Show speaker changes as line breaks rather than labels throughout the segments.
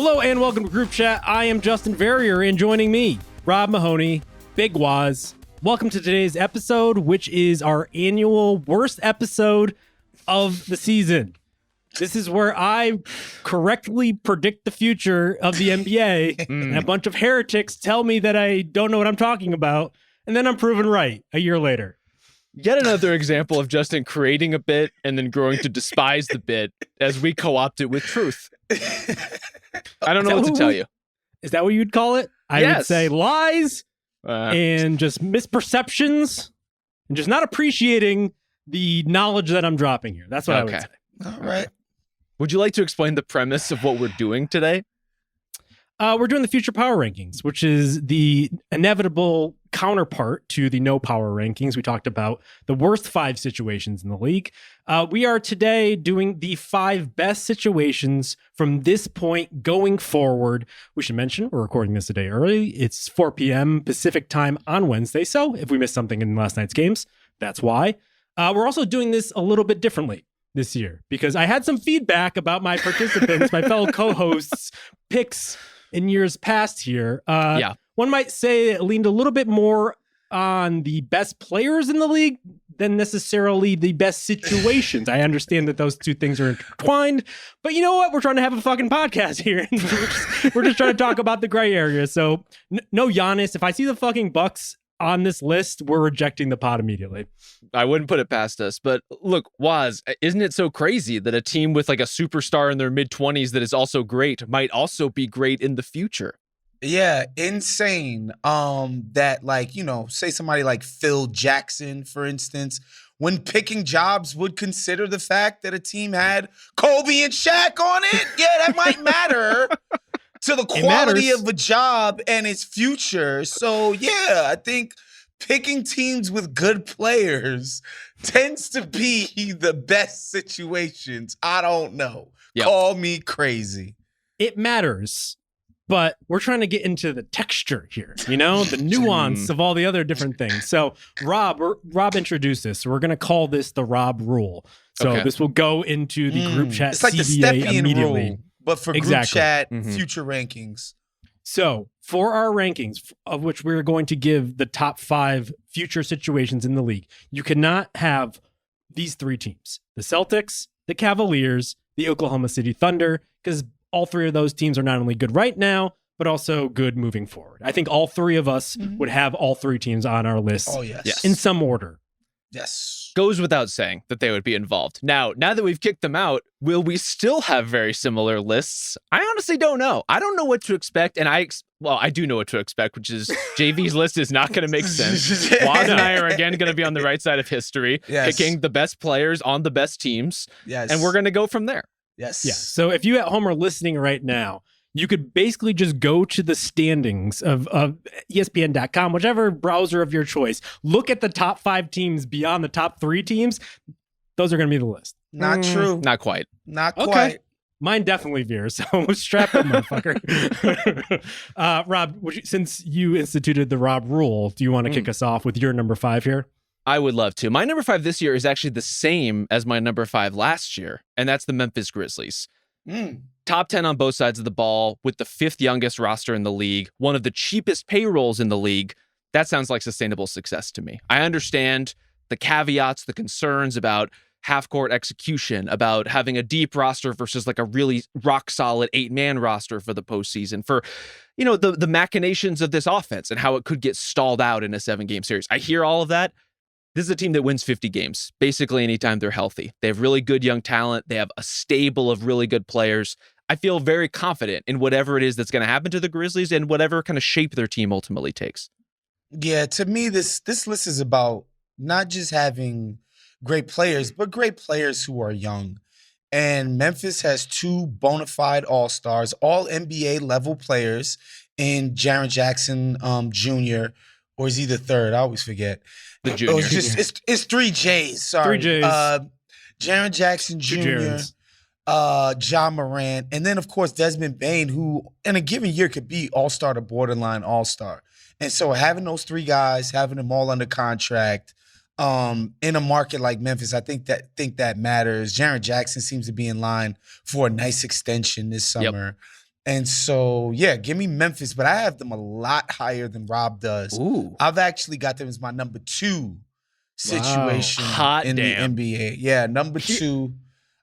Hello and welcome to Group Chat. I am Justin Verrier, and joining me, Rob Mahoney, Big Woz. Welcome to today's episode, which is our annual worst episode of the season. This is where I correctly predict the future of the NBA, and a bunch of heretics tell me that I don't know what I'm talking about, and then I'm proven right a year later.
Yet another example of Justin creating a bit and then growing to despise the bit as we co-opt it with truth. I don't know what to tell you.
Is that what you'd call it? I would say lies and just misperceptions and just not appreciating the knowledge that I'm dropping here. That's what I would say.
All right.
Would you like to explain the premise of what we're doing today?
We're doing the future power rankings, which is the inevitable counterpart to the no power rankings. We talked about the worst 5 situations in the league. We are today doing the 5 best situations from this point going forward. We should mention we're recording this a day early. It's 4 p.m. Pacific time on Wednesday. So if we missed something in last night's games, that's why. We're also doing this a little bit differently this year because I had some feedback about my participants, my fellow co-hosts' picks in years past here. One might say it leaned a little bit more on the best players in the league than necessarily the best situations. I understand that those two things are intertwined, but you know what? We're trying to have a fucking podcast here. And we're just trying to talk about the gray area. So no Giannis. If I see the fucking Bucks on this list, we're rejecting the pod immediately.
I wouldn't put it past us, but look, Woz, isn't it so crazy that a team with like a superstar in their mid-20s that is also great might also be great in the future?
Yeah, insane. That like, you know, say somebody like Phil Jackson, for instance, when picking jobs would consider the fact that a team had Kobe and Shaq on it. Yeah, that might matter to the quality of a job and its future. So yeah, I think picking teams with good players tends to be the best situations. I don't know. Yep. Call me crazy.
It matters, but we're trying to get into the texture here, you know, the nuance of all the other different things. So Rob introduced this. So we're going to call this the Rob rule. So this will go into the group chat.
It's like
CBA
the Stepien
immediately.
rule, but for group chat future rankings.
So for our rankings, of which we're going to give the top 5 future situations in the league, you cannot have these 3 teams: the Celtics, the Cavaliers, the Oklahoma City Thunder, because all 3 of those teams are not only good right now, but also good moving forward. I think all 3 of us would have all 3 teams on our list in some order.
Yes.
Goes without saying that they would be involved. Now that we've kicked them out, will we still have very similar lists? I honestly don't know. I don't know what to expect, and I do know what to expect, which is JV's list is not going to make sense. Woz and I are again going to be on the right side of history, picking the best players on the best teams, and we're going to go from there.
Yes.
Yeah. So if you at home are listening right now, you could basically just go to the standings of ESPN.com, whichever browser of your choice. Look at the top 5 teams beyond the top 3 teams. Those are going to be the list.
Not true.
Not quite.
Not quite.
Okay. Mine definitely veers, so strap in, motherfucker. Rob, since you instituted the Rob rule, do you want to kick us off with your number 5 here?
I would love to. My number 5 this year is actually the same as my number 5 last year, and that's the Memphis Grizzlies. Top 10 on both sides of the ball with the 5th youngest roster in the league, one of the cheapest payrolls in the league. That sounds like sustainable success to me. I understand the caveats, the concerns about half-court execution, about having a deep roster versus like a really rock-solid 8-man roster for the postseason, for, you know, the machinations of this offense and how it could get stalled out in a 7-game series. I hear all of that. This is a team that wins 50 games, basically anytime they're healthy. They have really good young talent. They have a stable of really good players. I feel very confident in whatever it is that's going to happen to the Grizzlies and whatever kind of shape their team ultimately takes.
Yeah, to me, this list is about not just having great players, but great players who are young. And Memphis has 2 bona fide all-stars, all NBA level players in Jaren Jackson Jr., or is he the 3rd? I always forget.
The junior.
It's 3 J's. Sorry.
3 J's.
Jaren Jackson Jr., Ja Morant, and then, of course, Desmond Bane, who in a given year could be all-star to borderline all-star. And so having those 3 guys, having them all under contract in a market like Memphis, I think that matters. Jaren Jackson seems to be in line for a nice extension this summer. And so, yeah, give me Memphis, but I have them a lot higher than Rob does.
Ooh.
I've actually got them as my number 2 situation
Hot
in
damn.
the NBA. Yeah, number 2.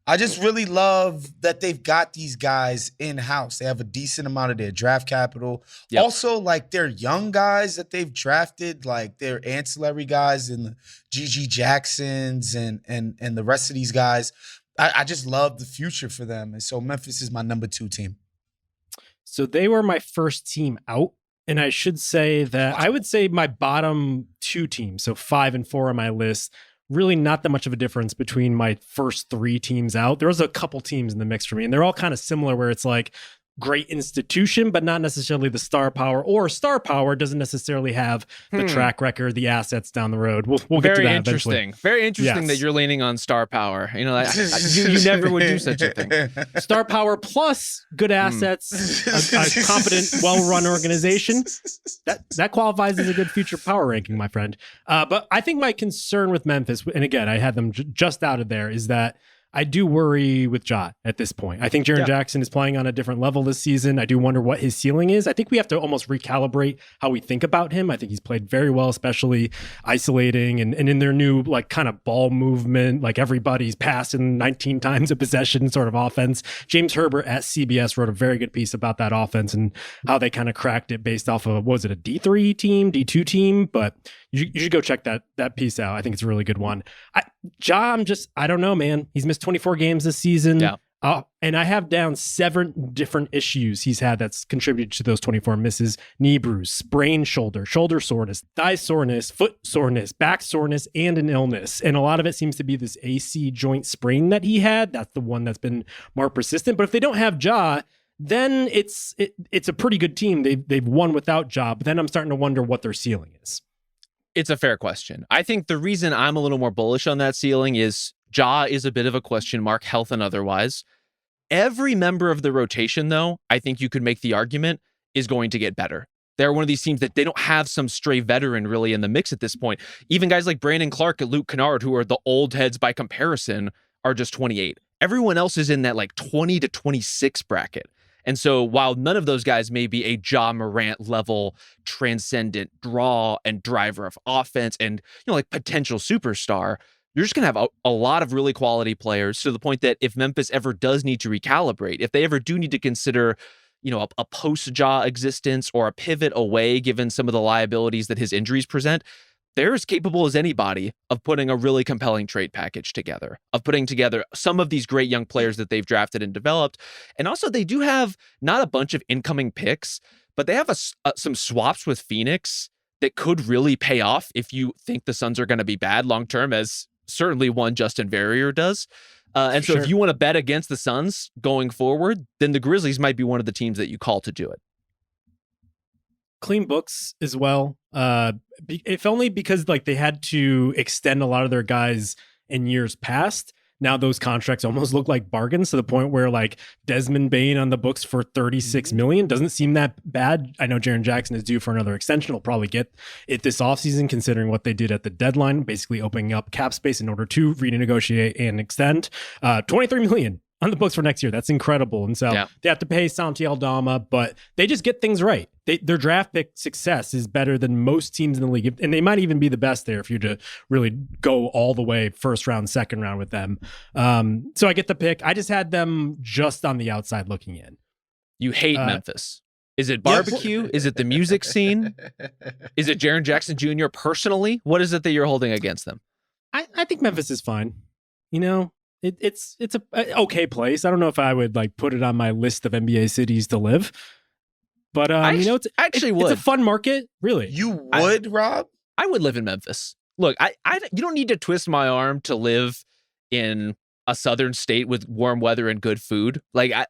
I just really love that they've got these guys in-house. They have a decent amount of their draft capital.
Yep.
Also, like, they're young guys that they've drafted, like they're ancillary guys in the G.G. Jacksons and the rest of these guys. I just love the future for them. And so Memphis is my number 2 team.
So they were my first team out. And I should say that I would say my bottom 2 teams, so 5 and 4 on my list, really not that much of a difference between my first 3 teams out. There was a couple teams in the mix for me, and they're all kind of similar where it's like great institution, but not necessarily the star power, or star power doesn't necessarily have the track record, the assets down the road. We'll get to that
interesting.
eventually.
Very interesting that you're leaning on star power. You know, you never would do such a thing.
Star power plus good assets, a competent, well-run organization. That qualifies as a good future power ranking, my friend. But I think my concern with Memphis, and again, I had them just out of there, is that I do worry with Ja at this point. I think Jaren Jackson is playing on a different level this season. I do wonder what his ceiling is. I think we have to almost recalibrate how we think about him. I think he's played very well, especially isolating and in their new like kind of ball movement, like everybody's passing 19 times a possession sort of offense. James Herbert at CBS wrote a very good piece about that offense and how they kind of cracked it based off of, was it a D3 team, D2 team? But you should go check that piece out. I think it's a really good one. I don't know, man. He's missed 24 games this season.
Yeah.
And I have down 7 different issues he's had that's contributed to those 24 misses. Knee bruise, sprained shoulder soreness, thigh soreness, foot soreness, back soreness, and an illness. And a lot of it seems to be this AC joint sprain that he had. That's the one that's been more persistent. But if they don't have Ja, then it's a pretty good team. They've won without Ja. But then I'm starting to wonder what their ceiling is.
It's a fair question. I think the reason I'm a little more bullish on that ceiling is Ja is a bit of a question mark, health and otherwise. Every member of the rotation, though, I think you could make the argument, is going to get better. They're one of these teams that they don't have some stray veteran really in the mix at this point. Even guys like Brandon Clark and Luke Kennard, who are the old heads by comparison, are just 28. Everyone else is in that like 20 to 26 bracket. And so while none of those guys may be a Ja Morant level transcendent draw and driver of offense and, like potential superstar, you're just going to have a lot of really quality players to the point that if Memphis ever does need to recalibrate, if they ever do need to consider, a post-Ja existence or a pivot away, given some of the liabilities that his injuries present, they're as capable as anybody of putting a really compelling trade package together, of putting together some of these great young players that they've drafted and developed. And also they do have not a bunch of incoming picks, but they have some swaps with Phoenix that could really pay off if you think the Suns are going to be bad long-term, as certainly one Justin Verrier does. And so if you want to bet against the Suns going forward, then the Grizzlies might be one of the teams that you call to do it.
Clean books as well. If only because like they had to extend a lot of their guys in years past. Now those contracts almost look like bargains to the point where like Desmond Bane on the books for $36 million doesn't seem that bad. I know Jaren Jackson is due for another extension. He'll probably get it this offseason considering what they did at the deadline, basically opening up cap space in order to renegotiate and extend. $23 million on the books for next year. That's incredible. And so they have to pay Santi Aldama, but they just get things right. Their draft pick success is better than most teams in the league. And they might even be the best there if you're to really go all the way first round, second round with them. So I get the pick. I just had them just on the outside looking in.
You hate Memphis. Is it barbecue? Is it the music scene? Is it Jaren Jackson Jr. personally? What is it that you're holding against them?
I think Memphis is fine. It's a okay place. I don't know if I would like put it on my list of NBA cities to live, but it's a fun market. Really,
you would, Rob?
I would live in Memphis. Look, you don't need to twist my arm to live in a southern state with warm weather and good food. Like I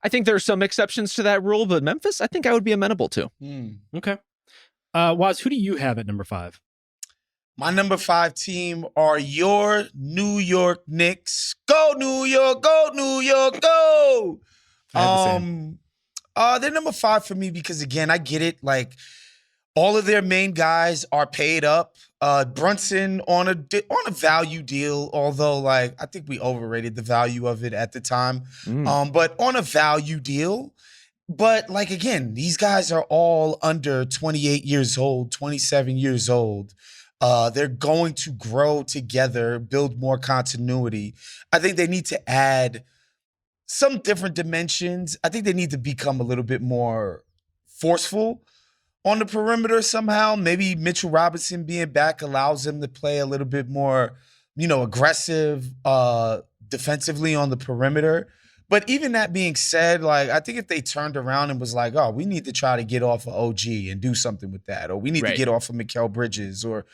think there are some exceptions to that rule, but Memphis, I think I would be amenable to.
Okay, Woz, who do you have at number 5?
My number 5 team are your New York Knicks. Go New York, go New York, go. They're number 5 for me because again, I get it. Like all of their main guys are paid up. Brunson on a value deal, although like I think we overrated the value of it at the time. But on a value deal. But like again, these guys are all under 28 years old, 27 years old. They're going to grow together, build more continuity. I think they need to add some different dimensions. I think they need to become a little bit more forceful on the perimeter somehow. Maybe Mitchell Robinson being back allows them to play a little bit more, aggressive defensively on the perimeter. But even that being said, like I think if they turned around and was like, oh, we need to try to get off of OG and do something with that, or we need to get off of Mikal Bridges, or,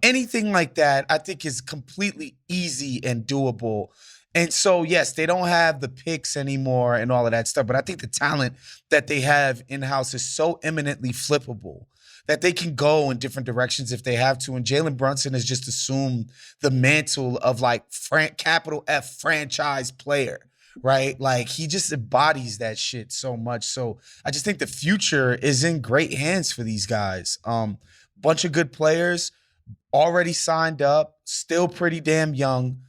anything like that, I think is completely easy and doable. And so, yes, they don't have the picks anymore and all of that stuff, but I think the talent that they have in-house is so eminently flippable that they can go in different directions if they have to. And Jalen Brunson has just assumed the mantle of like capital F franchise player, right? Like he just embodies that shit so much. So I just think the future is in great hands for these guys. Bunch of good players already signed up, still pretty damn young.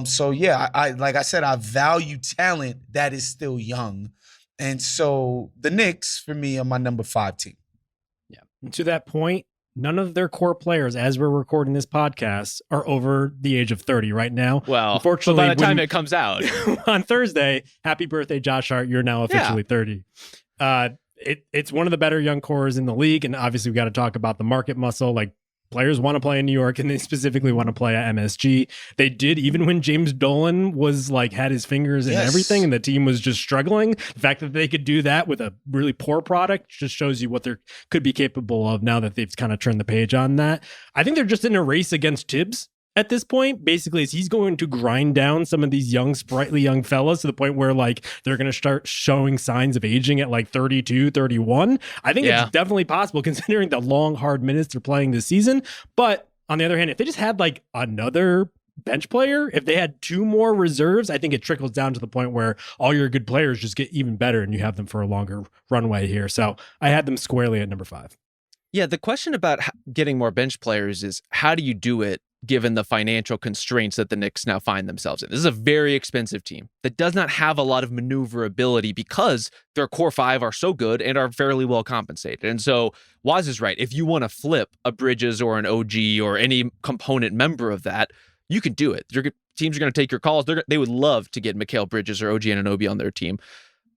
So yeah, I like I said, I value talent that is still young. And so the Knicks for me are my number 5 team.
Yeah. And to that point, none of their core players, as we're recording this podcast, are over the age of 30 right now.
Well,
unfortunately,
by the time it comes out
on Thursday, happy birthday, Josh Hart. You're now officially 30. It's one of the better young cores in the league. And obviously we got to talk about the market muscle. Like players want to play in New York, and they specifically want to play at MSG. They did, even when James Dolan was like had his fingers in everything and the team was just struggling. The fact that they could do that with a really poor product just shows you what they could be capable of now that they've kind of turned the page on that. I think they're just in a race against Tibbs at this point. Basically, he's going to grind down some of these young, sprightly young fellas to the point where like they're going to start showing signs of aging at like 32, 31. I think it's definitely possible considering the long, hard minutes they're playing this season. But on the other hand, if they just had like another bench player, if they had 2 more reserves, I think it trickles down to the point where all your good players just get even better and you have them for a longer runway here. So I had them squarely at number 5.
Yeah, the question about getting more bench players is how do you do it given the financial constraints that the Knicks now find themselves in? This is a very expensive team that does not have a lot of maneuverability because their core 5 are so good and are fairly well compensated. And so Waz is right. If you want to flip a Bridges or an OG or any component member of that, you can do it. Your teams are going to take your calls. They would love to get Mikal Bridges or OG Anunoby on their team,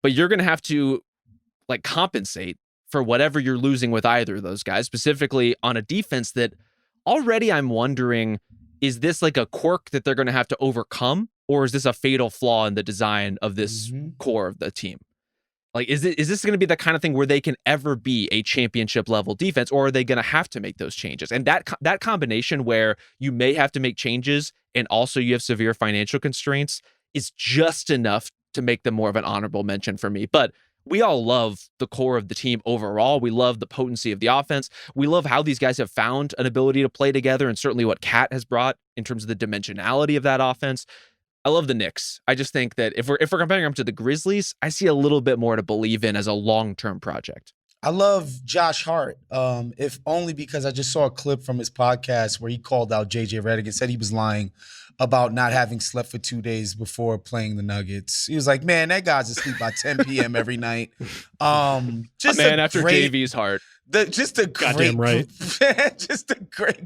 but you're going to have to like compensate for whatever you're losing with either of those guys, specifically on a defense that already I'm wondering, is this like a quirk that they're going to have to overcome, or is this a fatal flaw in the design of this core of the team? Like, is this going to be the kind of thing where they can ever be a championship level defense, or are they going to have to make those changes? And that combination where you may have to make changes and also you have severe financial constraints is just enough to make them more of an honorable mention for me. But we all love the core of the team overall. We love the potency of the offense. We love how these guys have found an ability to play together, and certainly what Cat has brought in terms of the dimensionality of that offense. I love the Knicks. I just think that if we're comparing them to the Grizzlies, I see a little bit more to believe in as a long-term project.
I love Josh Hart, if only because I just saw a clip from his podcast where he called out JJ Redick and said he was lying about not having slept for 2 days before playing the Nuggets. He was like, man, that guy's asleep by 10 p.m. every night.
Just a man after JV's heart.
Just a great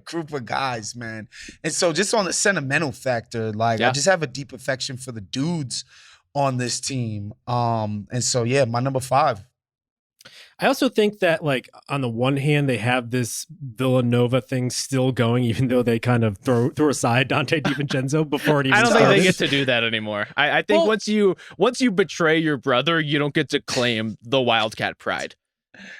group of guys, man. And so just on the sentimental factor, like I just have a deep affection for the dudes on this team. And so, yeah, my number 5.
I also think that, like, on the one hand, they have this Villanova thing still going, even though they kind of throw aside Dante DiVincenzo before it even started.
I don't think they get to do that anymore. I think once you betray your brother, you don't get to claim the Wildcat pride.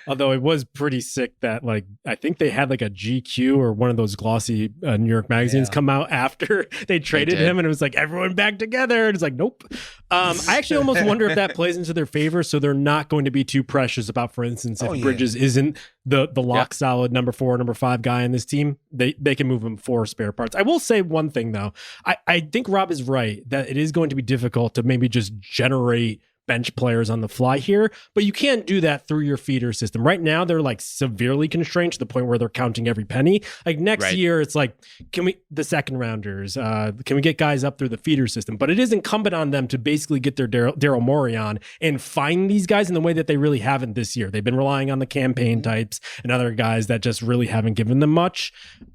Although it was pretty sick that, like, I think they had like a GQ or one of those glossy New York magazines come out after they traded him, and it was like everyone back together, and it's like, nope. I actually almost wonder if that plays into their favor, so they're not going to be too precious about, for instance, if Bridges isn't the lock solid number 4, number 5 guy in this team, they can move him for spare parts. I will say one thing though, I think Rob is right that it is going to be difficult to maybe just generate bench players on the fly here, but you can't do that through your feeder system. Right now, they're like severely constrained to the point where they're counting every penny. Like next year, it's like, the second rounders, can we get guys up through the feeder system? But it is incumbent on them to basically get their Daryl Morey on and find these guys in the way that they really haven't this year. They've been relying on the campaign types and other guys that just really haven't given them much.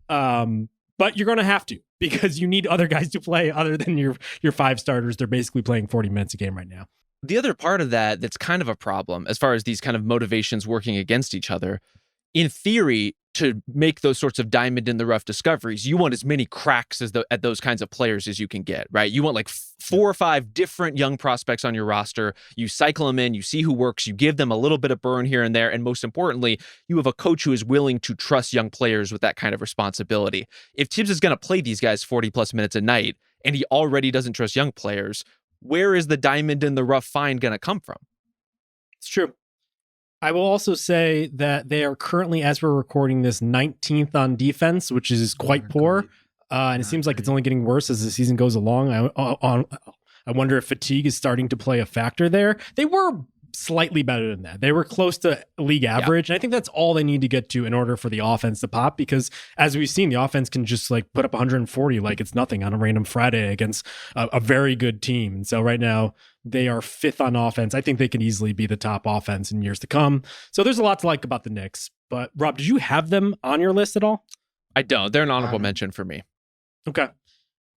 But you're going to have to, because you need other guys to play other than your 5 starters. They're basically playing 40 minutes a game right now.
The other part of that's kind of a problem as far as these kind of motivations working against each other. In theory, to make those sorts of diamond in the rough discoveries, you want as many cracks at those kinds of players as you can get, right? You want like 4 or 5 different young prospects on your roster. You cycle them in, you see who works, you give them a little bit of burn here and there. And most importantly, you have a coach who is willing to trust young players with that kind of responsibility. If Tibbs is going to play these guys 40 plus minutes a night and he already doesn't trust young players, where is the diamond in the rough find going to come from?
It's true. I will also say that they are currently, as we're recording this, 19th on defense, which is quite poor. And it seems like it's only getting worse as the season goes along. I wonder if fatigue is starting to play a factor there. They were slightly better than that. They were close to league average. And I think that's all they need to get to in order for the offense to pop, because as we've seen, the offense can just like put up 140 like it's nothing on a random Friday against a very good team. And so right now they are 5th on offense. I think they can easily be the top offense in years to come. So there's a lot to like about the Knicks. But Rob, did you have them on your list at all?
I don't. They're an honorable mention for me.
Okay.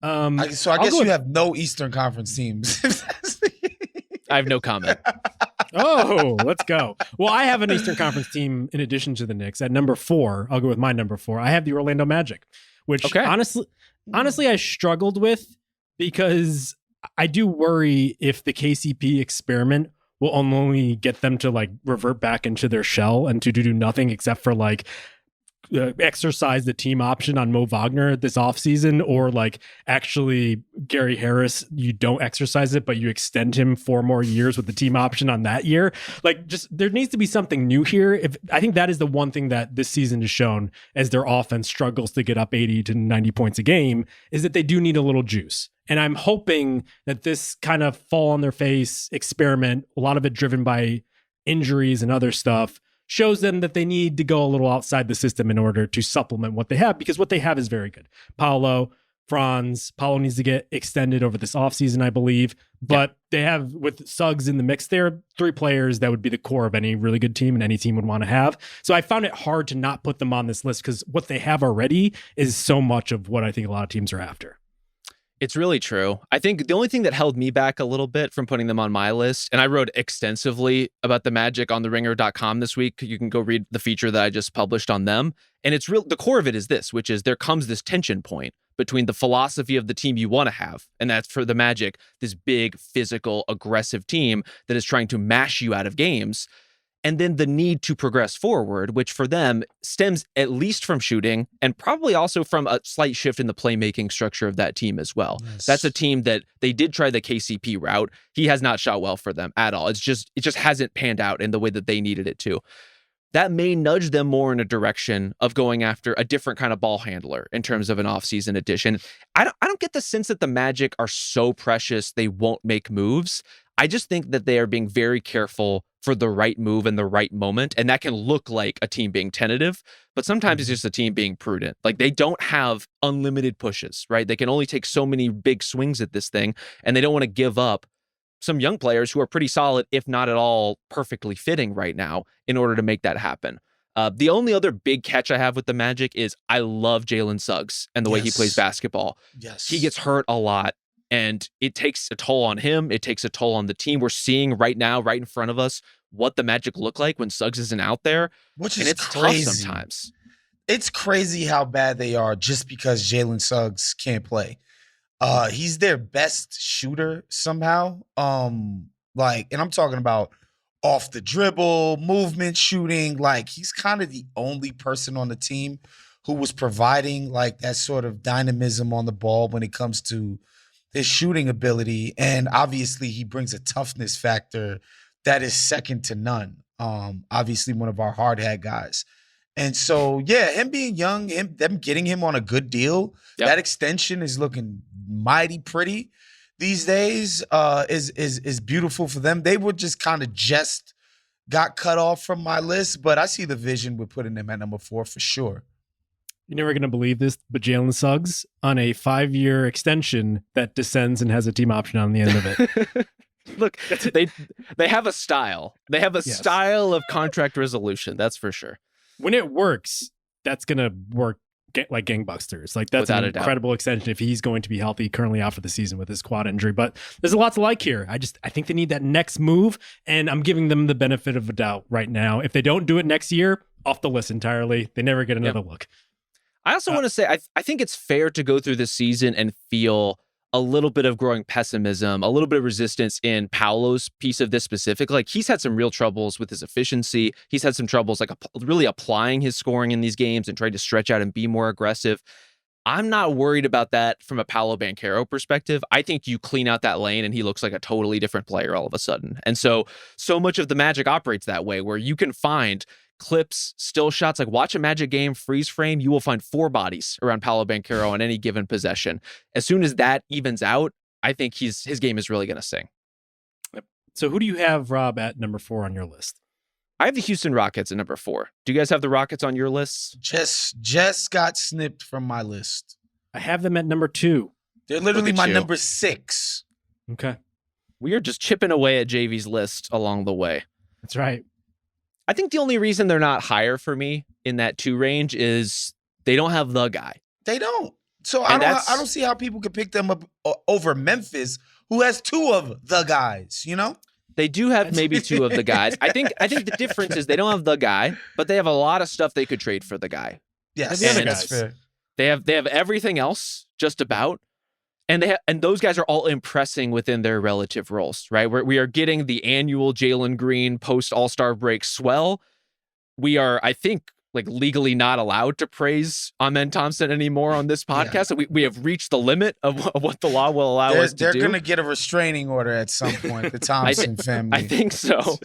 So I guess you have no Eastern Conference teams.
I have no comment.
Oh, let's go. Well, I have an Eastern Conference team in addition to the Knicks. At number 4, I'll go with my number 4. I have the Orlando Magic, which honestly, I struggled with, because I do worry if the KCP experiment will only get them to like revert back into their shell and to do nothing except for like exercise the team option on Mo Wagner this offseason, or like actually Gary Harris, you don't exercise it, but you extend him 4 more years with the team option on that year. Like, just there needs to be something new here. I think that is the one thing that this season has shown, as their offense struggles to get up 80 to 90 points a game, is that they do need a little juice. And I'm hoping that this kind of fall on their face experiment, a lot of it driven by injuries and other stuff, shows them that they need to go a little outside the system in order to supplement what they have, because what they have is very good. Paolo needs to get extended over this offseason, I believe. But they have, with Suggs in the mix there, 3 players that would be the core of any really good team and any team would want to have. So I found it hard to not put them on this list, because what they have already is so much of what I think a lot of teams are after.
It's really true. I think the only thing that held me back a little bit from putting them on my list, and I wrote extensively about the Magic on theringer.com this week. You can go read the feature that I just published on them. And it's real. The core of it is this, which is there comes this tension point between the philosophy of the team you want to have, and that's for the Magic, this big, physical, aggressive team that is trying to mash you out of games, and then the need to progress forward, which for them stems at least from shooting and probably also from a slight shift in the playmaking structure of that team as well. Yes. That's a team that they did try the KCP route. He has not shot well for them at all. It just hasn't panned out in the way that they needed it to. That may nudge them more in a direction of going after a different kind of ball handler in terms of an offseason addition. I don't get the sense that the Magic are so precious they won't make moves. I just think that they are being very careful for the right move in the right moment. And that can look like a team being tentative, but sometimes it's just a team being prudent. Like, they don't have unlimited pushes, right? They can only take so many big swings at this thing, and they don't want to give up some young players who are pretty solid, if not at all perfectly fitting right now, in order to make that happen. The only other big catch I have with the Magic is I love Jalen Suggs and the way he plays basketball.
Yes.
He gets hurt a lot, and it takes a toll on him. It takes a toll on the team. We're seeing right now, right in front of us, what the Magic look like when Suggs isn't out there.
Which is
it's
crazy.
Tough sometimes.
It's crazy how bad they are just because Jalen Suggs can't play. He's their best shooter somehow. And I'm talking about off the dribble, movement shooting. Like, he's kind of the only person on the team who was providing like that sort of dynamism on the ball when it comes to his shooting ability. And obviously he brings a toughness factor that is second to none. Obviously one of our hard hat guys. And so, yeah, him being young, them getting him on a good deal, that extension is looking mighty pretty. these days is beautiful for them. They would just got cut off from my list, but I see the vision with putting them at number 4 for sure.
You're never going to believe this, but Jalen Suggs on a 5-year extension that descends and has a team option on the end of it.
Look, they have a style. They have a style of contract resolution. That's for sure.
When it works, that's going to work like gangbusters. Like that's
Without
an incredible extension if he's going to be healthy, currently out for the season with his quad injury. But there's a lot to like here. I think they need that next move, and I'm giving them the benefit of a doubt right now. If they don't do it next year, off the list entirely. They never get another look.
I also want to say, I think it's fair to go through this season and feel a little bit of growing pessimism, a little bit of resistance in Paolo's piece of this specific. Like, he's had some real troubles with his efficiency. He's had some troubles like really applying his scoring in these games and trying to stretch out and be more aggressive. I'm not worried about that from a Paolo Banchero perspective. I think you clean out that lane and he looks like a totally different player all of a sudden. And so much of the Magic operates that way, where you can find clips, still shots, like watch a Magic game, freeze frame, you will find 4 bodies around Paolo Banchero on any given possession. As soon as that evens out, I think his game is really going to sing.
So who do you have, Rob, at number 4 on your list?
I have the Houston Rockets at number 4. Do you guys have the Rockets on your lists?
Just got snipped from my list.
I have them at number 2.
They're literally my number 6.
Okay.
We are just chipping away at JV's list along the way.
That's right.
I think the only reason they're not higher for me in that 2 range is they don't have the guy.
They don't. So I don't see how people could pick them up over Memphis, who has 2 of the guys, you know?
They do have maybe 2 of the guys. I think the difference is they don't have the guy, but they have a lot of stuff they could trade for the guy.
Yes,
that's
fair.
They have everything else just about. And those guys are all impressing within their relative roles, right? We are getting the annual Jalen Green post All-Star break swell. We are, I think, like legally not allowed to praise Amen Thompson anymore on this podcast. Yeah. So we have reached the limit of what the law will allow us to do.
They're going to get a restraining order at some point, the Thompson family.
I think so.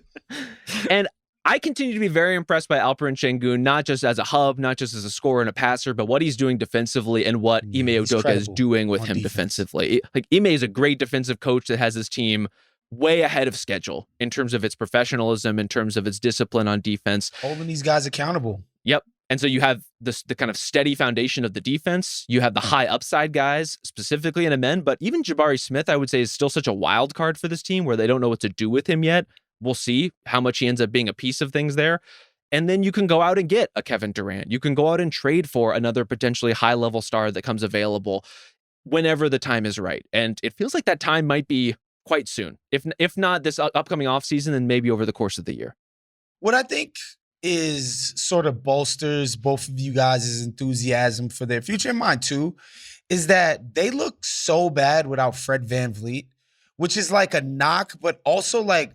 And I continue to be very impressed by Alperen Şengün, not just as a hub, not just as a scorer and a passer, but what he's doing defensively and what Ime Udoka is doing with him defensively. Like, Ime is a great defensive coach that has his team way ahead of schedule in terms of its professionalism, in terms of its discipline on defense.
Holding these guys accountable.
Yep. And so you have the kind of steady foundation of the defense. You have the high upside guys, specifically in Amen, but even Jabari Smith, I would say, is still such a wild card for this team where they don't know what to do with him yet. We'll see how much he ends up being a piece of things there. And then you can go out and get a Kevin Durant. You can go out and trade for another potentially high-level star that comes available whenever the time is right. And it feels like that time might be quite soon. If not this upcoming offseason, then maybe over the course of the year.
What I think is sort of bolsters both of you guys' enthusiasm for their future, and mine too, is that they look so bad without Fred VanVleet, which is like a knock, but also like,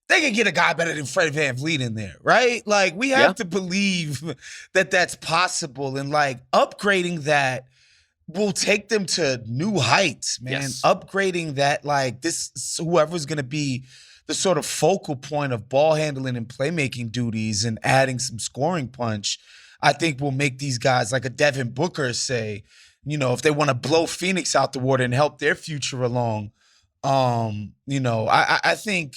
they can get a guy better than Fred VanVleet in there, right? Like, we have to believe that that's possible. And, like, upgrading that will take them to new heights, man.
Yes.
Upgrading that, like, whoever's going to be the sort of focal point of ball handling and playmaking duties and adding some scoring punch, I think will make these guys, like a Devin Booker, say, you know, if they want to blow Phoenix out the water and help their future along, you know, I think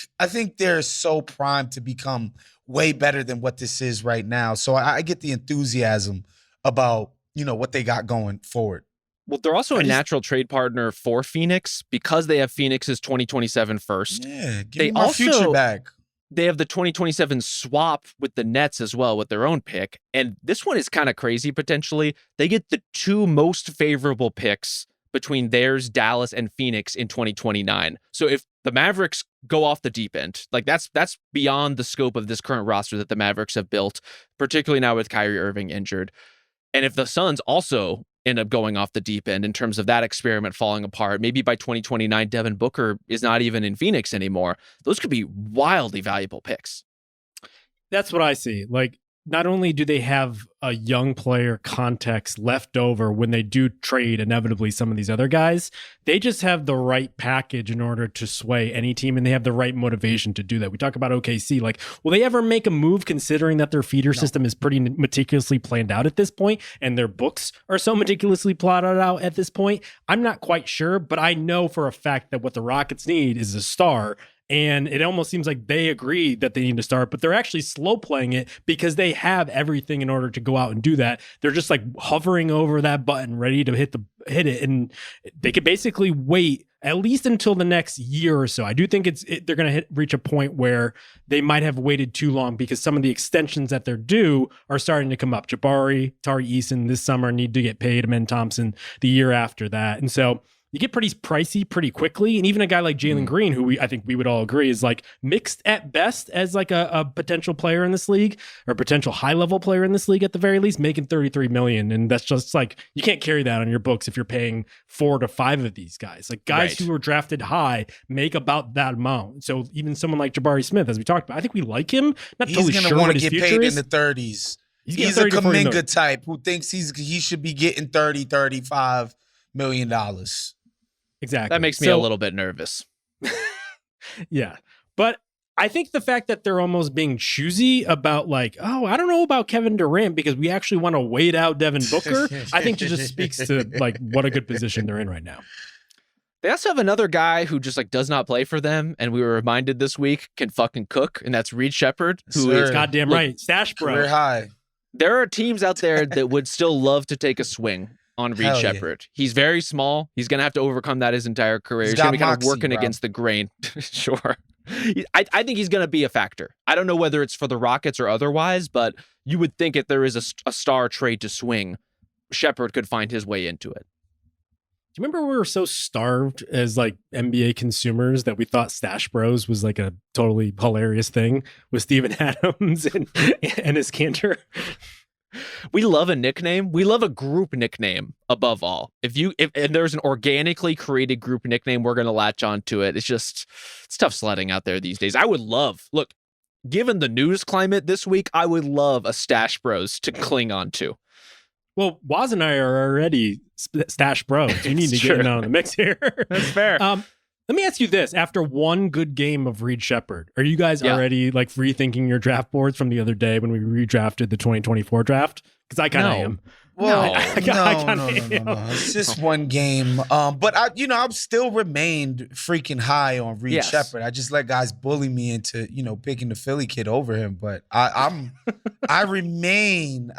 they're so primed to become way better than what this is right now. So I get the enthusiasm about, you know, what they got going forward.
Well, they're also a natural trade partner for Phoenix because they have Phoenix's 2027 first.
Yeah, give me my future back.
They have the 2027 swap with the Nets as well with their own pick. And this one is kind of crazy potentially. They get the 2 most favorable picks between theirs, Dallas, and Phoenix in 2029. So if the Mavericks go off the deep end, like that's beyond the scope of this current roster that the Mavericks have built, particularly now with Kyrie Irving injured. And if the Suns also end up going off the deep end in terms of that experiment falling apart, maybe by 2029, Devin Booker is not even in Phoenix anymore. Those could be wildly valuable picks.
That's what I see. Like, not only do they have a young player context left over when they do trade inevitably some of these other guys, they just have the right package in order to sway any team, and they have the right motivation to do that. We talk about OKC, like, will they ever make a move considering that their feeder system is pretty meticulously planned out at this point, and their books are so meticulously plotted out at this point? I'm not quite sure, but I know for a fact that what the Rockets need is a star. And it almost seems like they agree that they need to start, but they're actually slow playing it because they have everything in order to go out and do that. They're just like hovering over that button, ready to hit it. And they could basically wait at least until the next year or so. I do think they're going to reach a point where they might have waited too long because some of the extensions that they're due are starting to come up. Jabari, Tari Eason this summer need to get paid. Amen Thompson the year after that. And so you get pretty pricey pretty quickly. And even a guy like Jalen Green, who I think we would all agree is like mixed at best as like a potential player in this league, or a potential high level player in this league at the very least, making $33 million. And that's just like, you can't carry that on your books if you're paying 4 to 5 of these guys. Like guys who were drafted high make about that amount. So even someone like Jabari Smith, as we talked about, I think we like him. Not
he's
totally
gonna
sure
want
what
to
his
get
future
paid
is.
in the 30s. He's a
30 to 40 million.
Kuminga type who thinks he should be getting $35 million.
Exactly.
That makes me a little bit nervous.
Yeah. But I think the fact that they're almost being choosy about like, oh, I don't know about Kevin Durant because we actually want to wait out Devin Booker, I think just speaks to like what a good position they're in right now.
They also have another guy who just like does not play for them, and we were reminded this week can fucking cook, and that's Reed Shepherd, who is
goddamn right. Stash bro.
Career high.
There are teams out there that would still love to take a swing on Reed Shepherd. He's very small. He's going to have to overcome that his entire career. He's going to be kind of working against the grain. Sure. I think he's going to be a factor. I don't know whether it's for the Rockets or otherwise, but you would think if there is a star trade to swing, Shepherd could find his way into it.
Do you remember we were so starved as like NBA consumers that we thought Stash Bros was like a totally hilarious thing with Steven Adams and his Cantor?
We love a nickname. We love a group nickname above all. If there's an organically created group nickname, we're going to latch on to it. It's tough sledding out there these days. I would love, look, given the news climate this week, I would love a Stash Bros to cling on to.
Well, Woz and I are already Stash Bros. You need to get in on the mix here.
That's fair.
Let me ask you this. After one good game of Reed Shepherd, are you guys already like rethinking your draft boards from the other day when we redrafted the 2024 draft? Because I kind of am.
Well,
No.
It's just one game. But I've still remained freaking high on Reed Shepherd. I just let guys bully me into, picking the Philly kid over him. But I remain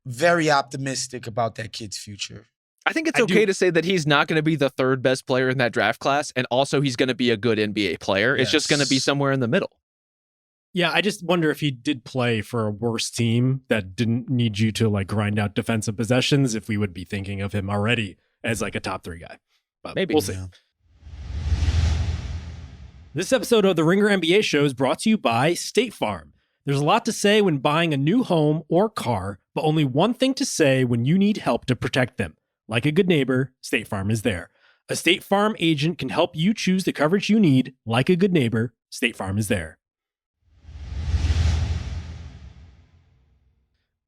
very optimistic about that kid's future.
I think it's okay to say that he's not going to be the third best player in that draft class, and also he's going to be a good NBA player. It's just going to be somewhere in the middle.
Yeah, I just wonder if he did play for a worse team that didn't need you to like grind out defensive possessions, if we would be thinking of him already as like a top 3 guy. But
maybe.
We'll see. This episode of the Ringer NBA Show is brought to you by State Farm. There's a lot to say when buying a new home or car, but only one thing to say when you need help to protect them. Like a good neighbor, State Farm is there. A State Farm agent can help you choose the coverage you need. Like a good neighbor, State Farm is there.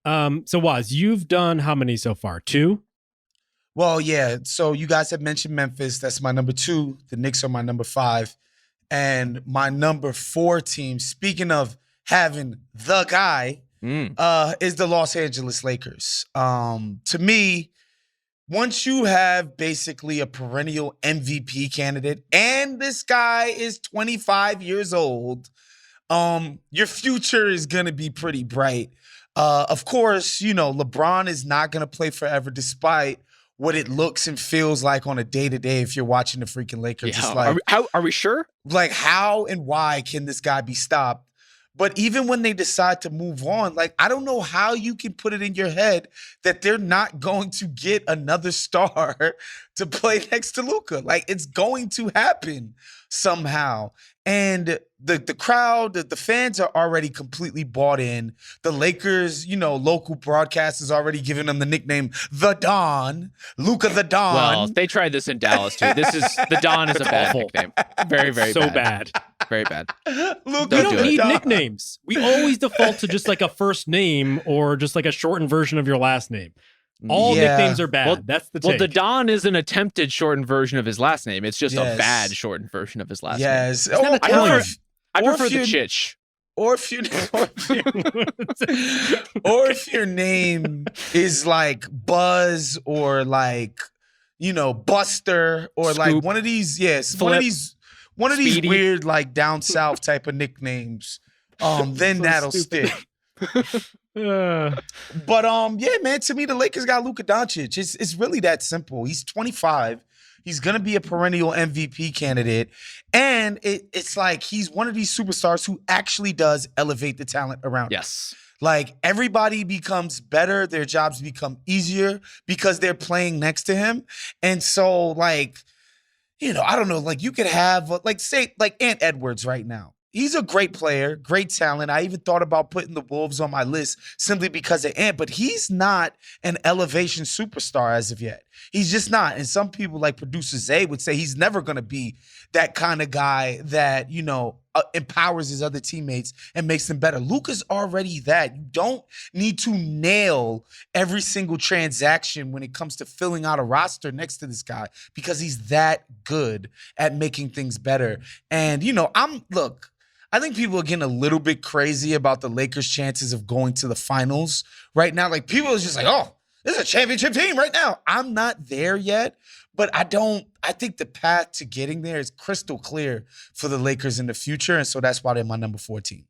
So Woz, you've done how many so far? 2?
Well, yeah. So you guys have mentioned Memphis. That's my number 2. The Knicks are my number 5. And my number 4 team, speaking of having the guy, is the Los Angeles Lakers. To me, once you have basically a perennial MVP candidate, and this guy is 25 years old, your future is going to be pretty bright. Of course, LeBron is not going to play forever, despite what it looks and feels like on a day-to-day if you're watching the freaking Lakers.
Yeah.
It's like,
are we sure?
Like, how and why can this guy be stopped? But even when they decide to move on, like, I don't know how you can put it in your head that they're not going to get another star to play next to Luka. Like, it's going to happen somehow. And the crowd, the fans are already completely bought in. The Lakers, local broadcasters already giving them the nickname The Don, Luka the Don.
Well, they tried this in Dallas too. The Don is a bad nickname. Very, very
so bad.
Very bad.
We don't need nicknames. We always default to just like a first name or just like a shortened version of your last name. All nicknames are bad. That's the take.
Well, the Don is an attempted shortened version of his last name. It's just a bad shortened version of his last name.
Yes.
I prefer the Chich.
Or if your name is like Buzz or like, Buster or
Scoop.
like one of these,
Flip.
one of these
Speedy.
weird like down south type of nicknames, then that'll stick. But yeah, man, to me, the Lakers got Luka Doncic. It's really that simple. He's 25. He's going to be a perennial MVP candidate. And it's like he's one of these superstars who actually does elevate the talent around him.
Yes.
Like everybody becomes better. Their jobs become easier because they're playing next to him. And so like, I don't know, like you could have say Ant Edwards right now. He's a great player, great talent. I even thought about putting the Wolves on my list simply because of Ant, but he's not an elevation superstar as of yet. He's just not. And some people like producer Zay would say he's never going to be that kind of guy that, empowers his other teammates and makes them better. Luka's already that. You don't need to nail every single transaction when it comes to filling out a roster next to this guy because he's that good at making things better. And, I think people are getting a little bit crazy about the Lakers' chances of going to the finals right now. Like people are just like, oh, this is a championship team right now. I'm not there yet, but I think the path to getting there is crystal clear for the Lakers in the future. And so that's why they're my number 14.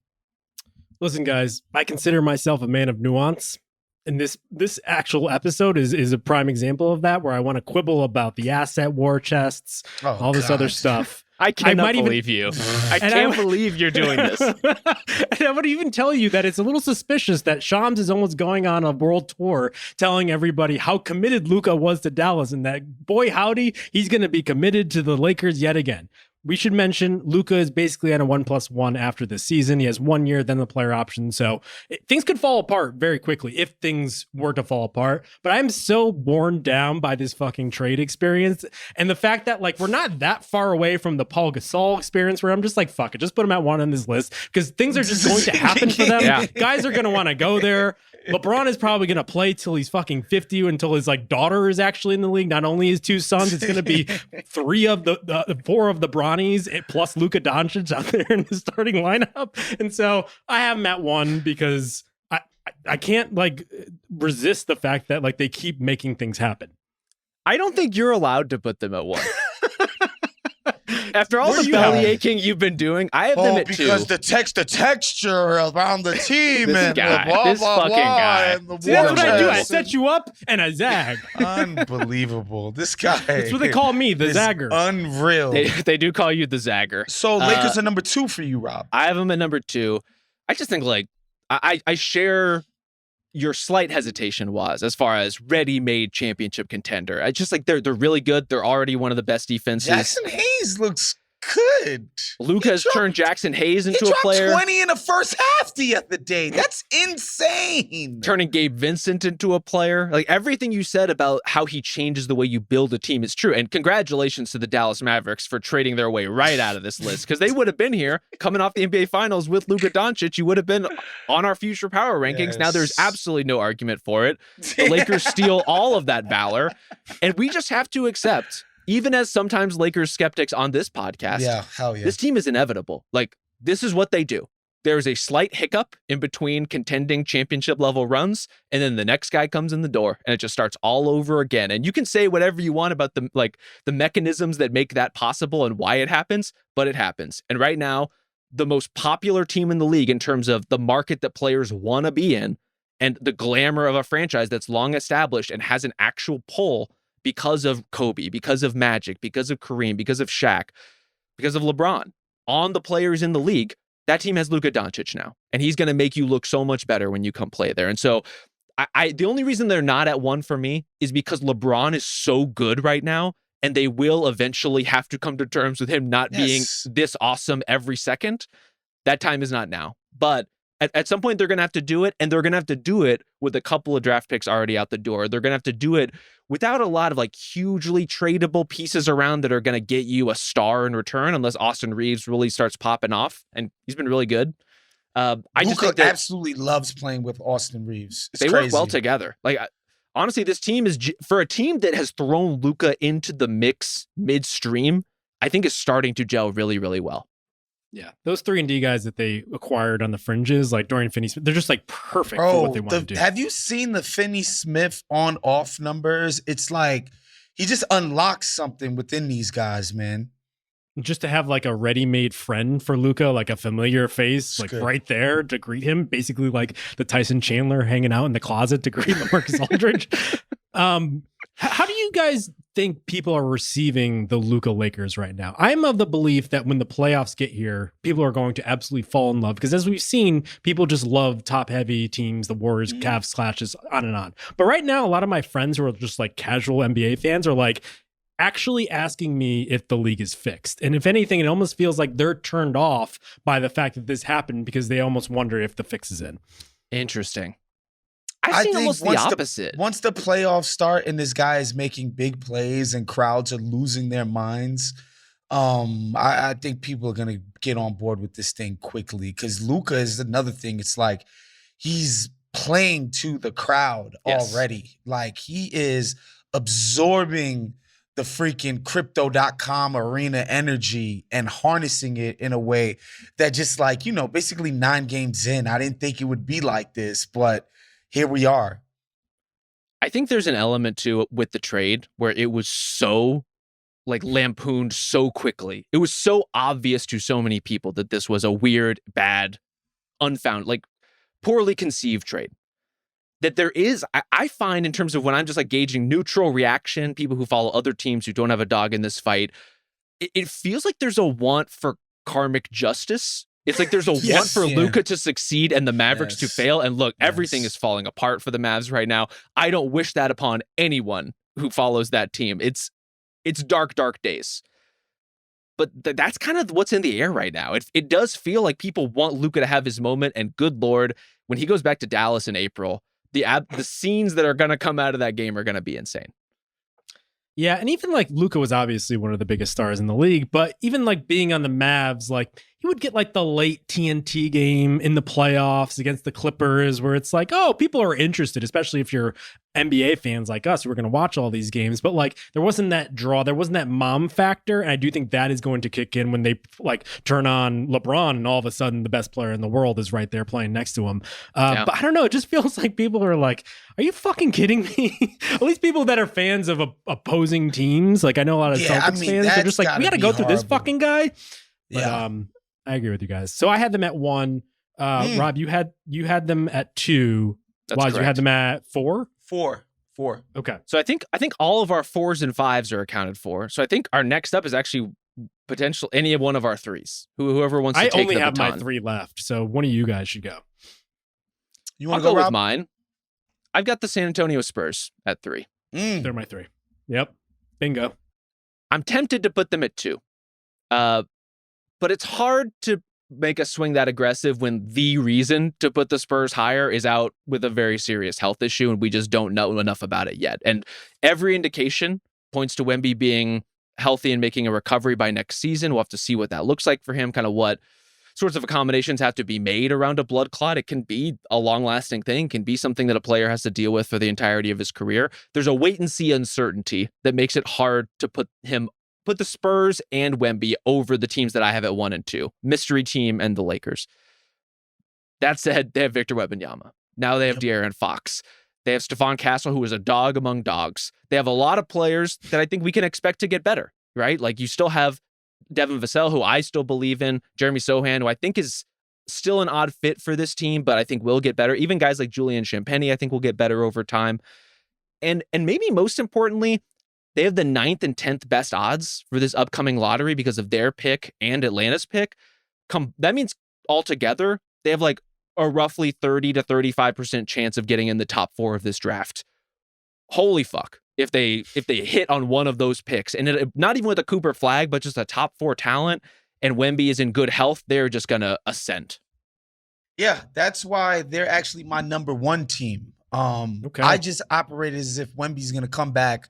Listen, guys, I consider myself a man of nuance. And this actual episode is a prime example of that, where I want to quibble about the asset war chests, all this other stuff.
I cannot believe you. I can't believe you're doing this.
And I would even tell you that it's a little suspicious that Shams is almost going on a world tour telling everybody how committed Luka was to Dallas and that, boy, howdy, he's going to be committed to the Lakers yet again. We should mention Luka is basically on a 1+1 after this season. He has 1 year, then the player option. So things could fall apart very quickly if things were to fall apart. But I'm so worn down by this fucking trade experience. And the fact that like we're not that far away from the Paul Gasol experience where I'm just like, fuck it, just put him at 1 on this list because things are just going to happen for them.
Yeah.
Guys are going to want to go there. LeBron is probably going to play till he's fucking 50 until his like daughter is actually in the league. Not only his 2 sons, it's going to be 4 of the Bronnies plus Luka Doncic out there in the starting lineup. And so I have him at 1 because I can't like resist the fact that like they keep making things happen.
I don't think you're allowed to put them at 1. After all the belly aching you've been doing, I have them at 2.
Because the texture around the team
this
and
guy,
the blah,
this
blah,
fucking
blah,
guy.
and the
See, that's what I do. I
warm
set you up and I zag.
Unbelievable. This guy.
That's what they call me, the zagger.
Unreal.
They do call you the zagger.
So Lakers are number 2 for you, Rob.
I have them at number 2. I just think like I share your slight hesitation was as far as ready-made championship contender. I just like they're really good. They're already one of the best defenses.
Jackson Hayes looks good.
Luka has turned Jackson Hayes into
he
a player.
20 in the first half the other day. That's insane.
Turning Gabe Vincent into a player. Like everything you said about how he changes the way you build a team is true. And congratulations to the Dallas Mavericks for trading their way right out of this list because they would have been here coming off the NBA Finals with Luka Doncic. You would have been on our future power rankings.
Yes.
Now there's absolutely no argument for it. The Lakers steal all of that valor. And we just have to accept, even as sometimes Lakers skeptics on this podcast, this team is inevitable. Like, this is what they do. There's a slight hiccup in between contending championship level runs, and then the next guy comes in the door, and it just starts all over again. And you can say whatever you want about the mechanisms that make that possible and why it happens, but it happens. And right now, the most popular team in the league in terms of the market that players want to be in and the glamour of a franchise that's long established and has an actual pull because of Kobe, because of Magic, because of Kareem, because of Shaq, because of LeBron, on the players in the league, that team has Luka Doncic now. And he's going to make you look so much better when you come play there. And so the only reason they're not at 1 for me is because LeBron is so good right now and they will eventually have to come to terms with him not being this awesome every second. That time is not now. But at some point, they're going to have to do it, and they're going to have to do it with a couple of draft picks already out the door. They're going to have to do it without a lot of like hugely tradable pieces around that are going to get you a star in return, unless Austin Reeves really starts popping off, and he's been really good. I just think that
absolutely loves playing with Austin Reeves.
They work well together. Like, honestly, this team is, for a team that has thrown Luka into the mix midstream, I think is starting to gel really, really well.
Yeah, those 3-and-D guys that they acquired on the fringes, like Dorian Finney-Smith, they're just like perfect for what they want to do.
Have you seen the Finney-Smith on-off numbers? It's like he just unlocks something within these guys, man.
Just to have like a ready-made friend for Luka, like a familiar face, like right there to greet him, basically like the Tyson Chandler hanging out in the closet to greet Marcus Aldridge. How do you guys think people are receiving the Luka Lakers right now? I'm of the belief that when the playoffs get here, people are going to absolutely fall in love because, as we've seen, people just love top-heavy teams, the Warriors, Cavs clashes, on and on. But right now, a lot of my friends who are just like casual NBA fans are like actually asking me if the league is fixed. And if anything, it almost feels like they're turned off by the fact that this happened because they almost wonder if the fix is in.
Interesting. I think almost the opposite.
Once the playoffs start and this guy is making big plays and crowds are losing their minds, I think people are going to get on board with this thing quickly because Luka is another thing. It's like he's playing to the crowd already. Like he is absorbing the freaking crypto.com arena energy and harnessing it in a way that just like, you know, basically 9 games in, I didn't think it would be like this, but here we are.
I think there's an element to it with the trade where it was so like lampooned so quickly. It was so obvious to so many people that this was a weird, bad, unfound, like poorly conceived trade. That there is, I find in terms of when I'm just like gauging neutral reaction, people who follow other teams who don't have a dog in this fight, it feels like there's a want for karmic justice. It's like there's a want for Luka to succeed and the Mavericks to fail. And look, everything is falling apart for the Mavs right now. I don't wish that upon anyone who follows that team. It's dark, dark days. But that's kind of what's in the air right now. It does feel like people want Luka to have his moment. And good Lord, when he goes back to Dallas in April, the scenes that are going to come out of that game are going to be insane.
Yeah, and even like Luka was obviously one of the biggest stars in the league, but even like being on the Mavs, like he would get like the late TNT game in the playoffs against the Clippers where it's like, oh, people are interested, especially if you're NBA fans like us who are going to watch all these games. But like there wasn't that draw, there wasn't that mom factor. And I do think that is going to kick in when they like turn on LeBron and all of a sudden the best player in the world is right there playing next to him. But I don't know, it just feels like people are like, are you fucking kidding me? At least people that are fans of opposing teams. Like I know a lot of Celtics fans, they're just like, we got to go through this fucking guy. But I agree with you guys. So I had them at 1. Rob, you had them at 2.
That's
Waz,
correct.
you had them at 4?
4.
Okay.
So I think all of our 4s and 5s are accounted for. So I think our next up is actually potential any one of our 3s. Whoever wants to take the baton.
I only have my 3 left, so one of you guys should go.
You want
to
go,
with
Rob?
mine? I've got the San Antonio Spurs at 3.
They're my 3. Yep. Bingo.
I'm tempted to put them at 2. But it's hard to make a swing that aggressive when the reason to put the Spurs higher is out with a very serious health issue and we just don't know enough about it yet. And every indication points to Wemby being healthy and making a recovery by next season. We'll have to see what that looks like for him, kind of what sorts of accommodations have to be made around a blood clot. It can be a long-lasting thing, can be something that a player has to deal with for the entirety of his career. There's a wait-and-see uncertainty that makes it hard to put the Spurs and Wemby over the teams that I have at 1 and 2, mystery team and the Lakers. That said, they have Victor Wembanyama. Now they have De'Aaron Fox. They have Stephon Castle, who is a dog among dogs. They have a lot of players that I think we can expect to get better, right? Like you still have Devin Vassell, who I still believe in, Jeremy Sohan, who I think is still an odd fit for this team, but I think will get better. Even guys like Julian Champagnie, I think will get better over time. And maybe most importantly, they have the 9th and 10th best odds for this upcoming lottery because of their pick and Atlanta's pick. That means altogether, they have like a roughly 30 to 35% chance of getting in the top 4 of this draft. Holy fuck. if they hit on one of those picks, and not even with a Cooper Flag, but just a top 4 talent, and Wemby is in good health, they're just gonna ascend.
Yeah, that's why they're actually my number 1 team.
Okay.
I just operate as if Wemby's going to come back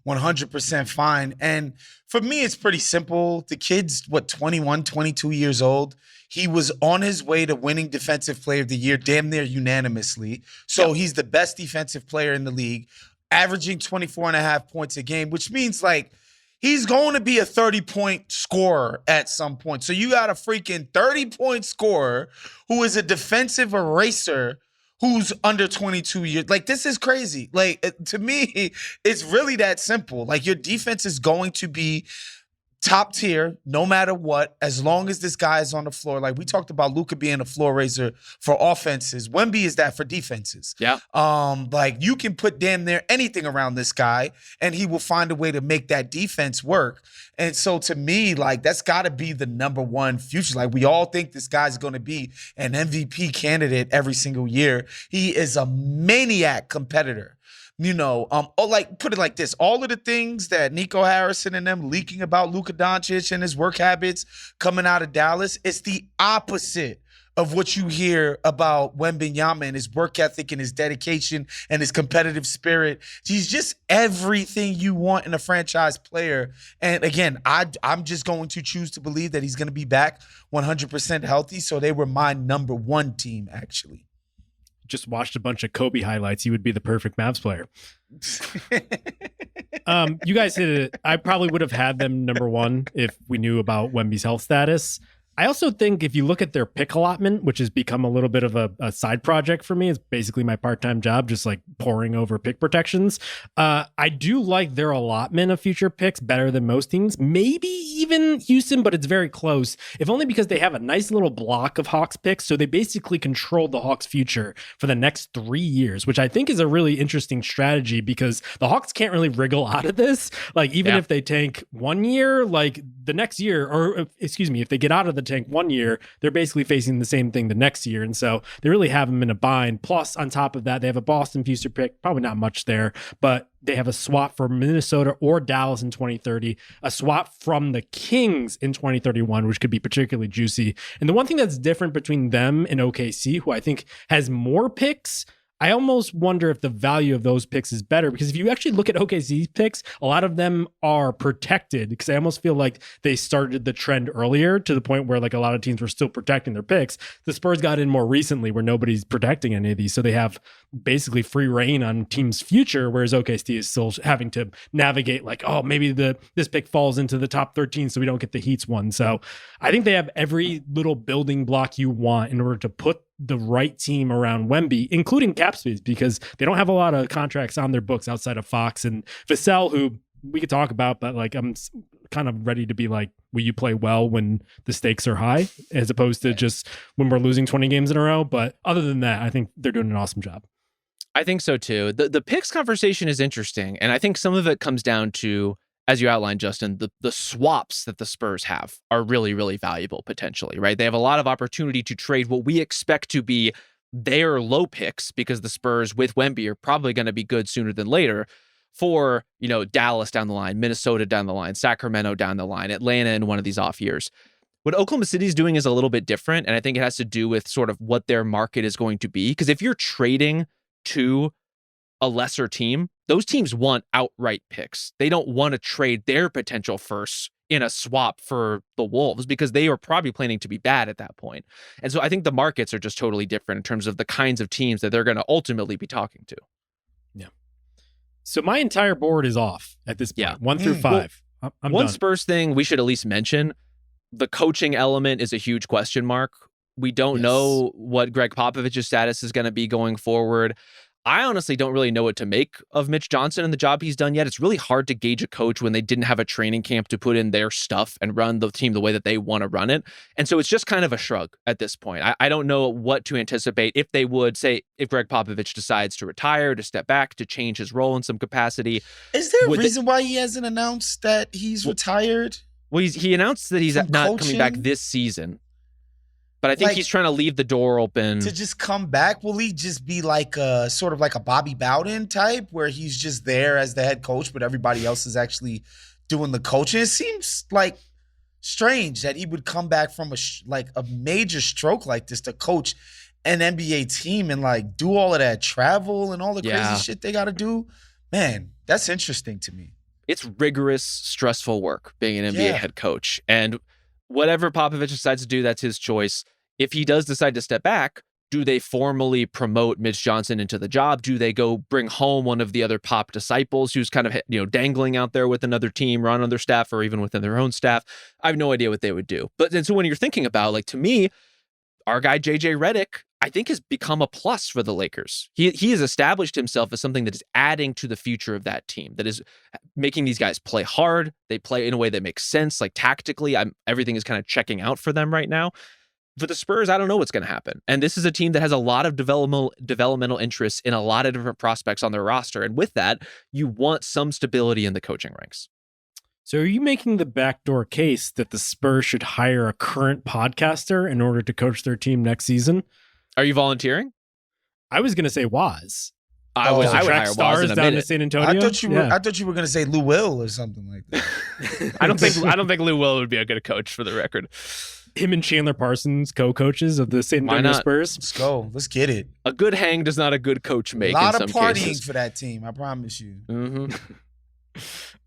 100% fine. And for me, it's pretty simple. The kid's, 21, 22 years old. He was on his way to winning Defensive Player of the Year damn near unanimously. So he's the best defensive player in the league, averaging 24.5 points a game, which means like he's going to be a 30-point scorer at some point. So you got a freaking 30-point scorer who is a defensive eraser who's under 22 years. Like, this is crazy. Like, to me, it's really that simple. Like, your defense is going to be top tier no matter what, as long as this guy is on the floor. Like, we talked about Luka being a floor raiser for offenses. Wemby is that for defenses.
Yeah.
Like, you can put damn near anything around this guy and he will find a way to make that defense work. And so to me, like, that's got to be the number 1 future. Like, we all think this guy's going to be an MVP candidate every single year. He is a maniac competitor. Like, put it like this. All of the things that Nico Harrison and them leaking about Luka Doncic and his work habits coming out of Dallas, it's the opposite of what you hear about Wembanyama and his work ethic and his dedication and his competitive spirit. He's just everything you want in a franchise player. And again, I'm just going to choose to believe that he's going to be back 100% healthy. So they were my number 1 team, actually.
Just watched a bunch of Kobe highlights. He would be the perfect Mavs player. You guys hit it. I probably would have had them number 1 if we knew about Wemby's health status. I also think if you look at their pick allotment, which has become a little bit of a side project for me, it's basically my part-time job, just like poring over pick protections. I do like their allotment of future picks better than most teams, maybe even Houston, but it's very close, if only because they have a nice little block of Hawks picks. So they basically control the Hawks future for the next 3 years, which I think is a really interesting strategy because the Hawks can't really wriggle out of this. Like, even if they tank 1 year, like the next year, or excuse me, if they get out of the tank 1 year, they're basically facing the same thing the next year. And so they really have them in a bind. Plus, on top of that, they have a Boston future pick, probably not much there, but they have a swap for Minnesota or Dallas in 2030, a swap from the Kings in 2031, which could be particularly juicy. And the one thing that's different between them and OKC, who I think has more picks, I almost wonder if the value of those picks is better, because if you actually look at OKC's picks, a lot of them are protected, because I almost feel like they started the trend earlier to the point where like a lot of teams were still protecting their picks. The Spurs got in more recently where nobody's protecting any of these. So they have basically free reign on teams' future, whereas OKC is still having to navigate like, oh, maybe this pick falls into the top 13 so we don't get the Heat's one. So I think they have every little building block you want in order to put the right team around Wemby, including cap space, because they don't have a lot of contracts on their books outside of Fox and Vassell, who we could talk about, but like I'm kind of ready to be like, will you play well when the stakes are high, as opposed to just when we're losing 20 games in a row. But other than that, I think they're doing an awesome job.
I think so too. The picks conversation is interesting, and I think some of it comes down to, as you outlined, Justin, the swaps that the Spurs have are really, really valuable potentially, right? They have a lot of opportunity to trade what we expect to be their low picks, because the Spurs with Wemby are probably going to be good sooner than later, for, Dallas down the line, Minnesota down the line, Sacramento down the line, Atlanta in one of these off years. What Oklahoma City is doing is a little bit different, and I think it has to do with sort of what their market is going to be. Because if you're trading to a lesser team, those teams want outright picks. They don't want to trade their potential firsts in a swap for the Wolves, because they are probably planning to be bad at that point. And so I think the markets are just totally different in terms of the kinds of teams that they're going to ultimately be talking to.
Yeah. So my entire board is off at this point, 1 through 5.
Well,
I'm
one
done.
Spurs thing we should at least mention: the coaching element is a huge question mark. We don't know what Greg Popovich's status is going to be going forward. I honestly don't really know what to make of Mitch Johnson and the job he's done yet. It's really hard to gauge a coach when they didn't have a training camp to put in their stuff and run the team the way that they want to run it. And so it's just kind of a shrug at this point. I don't know what to anticipate if they would say, if Greg Popovich decides to retire, to step back, to change his role in some capacity.
Is there a reason why he hasn't announced that he's retired?
Well, he announced that he's not coming back
coaching?
this season. But I think
Like,
he's trying to leave the door open.
to just come back. Will he just be like a sort of like a Bobby Bowden type where he's just there as the head coach, but everybody else is actually doing the coaching? It seems like strange that he would come back from a major stroke like this to coach an NBA team and like do all of that travel and all the crazy shit they got to do. Man, that's interesting to me.
It's rigorous, stressful work being an NBA head coach. And whatever Popovich decides to do, that's his choice. If he does decide to step back, do they formally promote Mitch Johnson into the job? Do they go bring home one of the other Pop disciples who's kind of, dangling out there with another team or on other staff or even within their own staff? I have no idea what they would do. And so when you're thinking about, like, to me, our guy JJ Redick, I think, has become a plus for the Lakers. He has established himself as something that is adding to the future of that team, that is making these guys play hard. They play in a way that makes sense. Like, tactically, everything is kind of checking out for them right now. For the Spurs, I don't know what's going to happen. And this is a team that has a lot of developmental interests in a lot of different prospects on their roster. And with that, you want some stability in the coaching ranks.
So are you making the backdoor case that the Spurs should hire a current podcaster in order to coach their team next season?
Are you volunteering?
I was going to say Waz.
I would hire
Stars
Waz in a
down
minute.
to San Antonio.
I thought you were going to say Lou Will or something like that.
I don't think Lou Will would be a good coach, for the record.
Him and Chandler Parsons, co-coaches of the San Antonio Spurs.
Let's go. Let's get it.
A good hang does not a good coach make.
A lot
in
of
some
partying
cases.
for that team, I promise you.
Mm-hmm.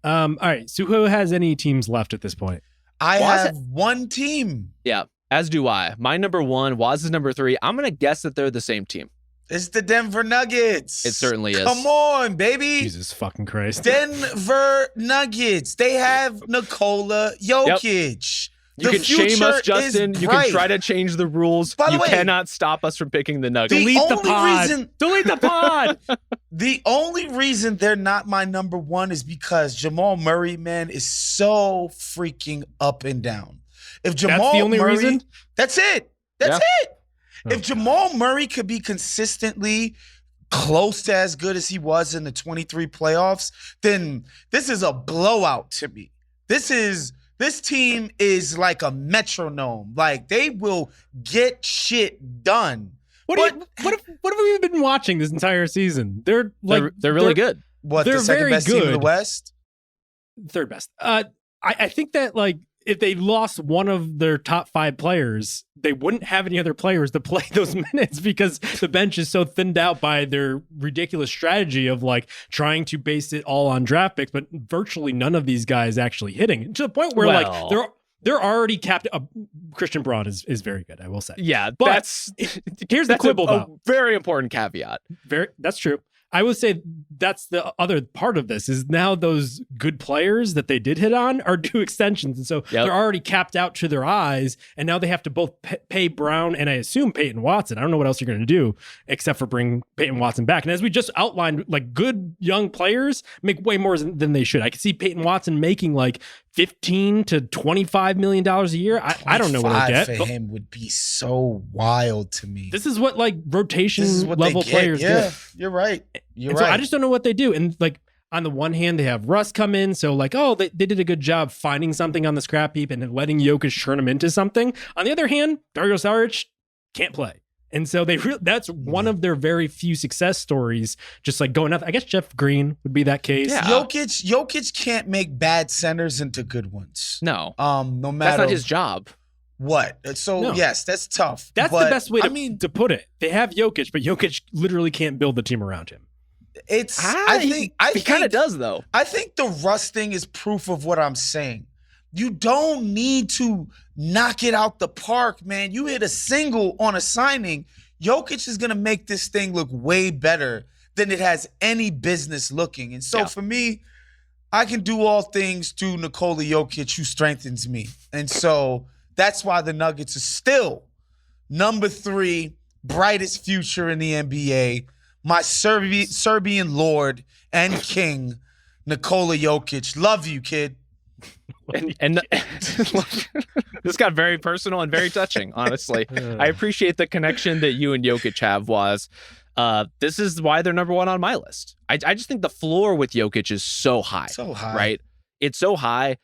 All right. So who has any teams left at this point?
I have one team.
Yeah, as do I. My number one, Waz is number three. I'm going to guess that they're the same team.
It's the Denver Nuggets.
It certainly is.
Come on, baby.
Jesus fucking Christ.
Denver Nuggets. They have Nikola Jokic.
You can shame us, Justin. You can try to change the rules.
By the way,
cannot stop us from picking the Nuggets.
Delete the pod. Delete the pod.
The only reason they're not my number one is because Jamal Murray, man, is so freaking up and down. If Jamal
That's the only
Murray,
reason?
That's it. That's it. If Jamal Murray could be consistently close to as good as he was in the 23 playoffs, then this is a blowout to me. This team is like a metronome. Like, they will get shit done.
What have we been watching this entire season? They're
really good.
What,
they're
the second
very
best team in the
good.
West?
Third best. I think that, like, if they lost one of their top 5 players, they wouldn't have any other players to play those minutes because the bench is so thinned out by their ridiculous strategy of, like, trying to base it all on draft picks, but virtually none of these guys actually hitting, to the point where like they're already capped. Christian Braun is very good, I will say.
Yeah,
but here's the quibble
a
though.
Very important caveat.
That's true. I would say that's the other part of this is now those good players that they did hit on are due extensions. And so they're already capped out to their eyes. And now they have to both pay Brown and I assume Peyton Watson. I don't know what else you're going to do except for bring Peyton Watson back. And as we just outlined, like, good young players make way more than they should. I could see Peyton Watson making like $15 to $25 million a year. I don't know what I get.
For him would be so wild to me.
This is what, like, rotation level players do.
You're right.
So I just don't know what they do. And, like, on the one hand, they have Russ come in. So, like, they did a good job finding something on the scrap heap and then letting Jokic turn him into something. On the other hand, Dario Saric can't play. And so that's one of their very few success stories, just like going up. I guess Jeff Green would be that case.
Yeah. Jokic can't make bad centers into good ones.
No.
No matter.
That's not his job.
What? So, yes, that's tough.
That's the best way to put it. They have Jokic, but Jokic literally can't build the team around him.
I think
he kind of does, though.
I think the Russ thing is proof of what I'm saying. You don't need to knock it out the park, man. You hit a single on a signing. Jokic is going to make this thing look way better than it has any business looking. And so for me, I can do all things through Nikola Jokic, who strengthens me. And so that's why the Nuggets are still number 3, brightest future in the NBA. My Serbian lord and king, Nikola Jokic. Love you, kid.
And this got very personal and very touching, honestly. I appreciate the connection that you and Jokic have, Waz. This is why they're number 1 on my list. I just think the floor with Jokic is so high.
So high.
Right? It's so high.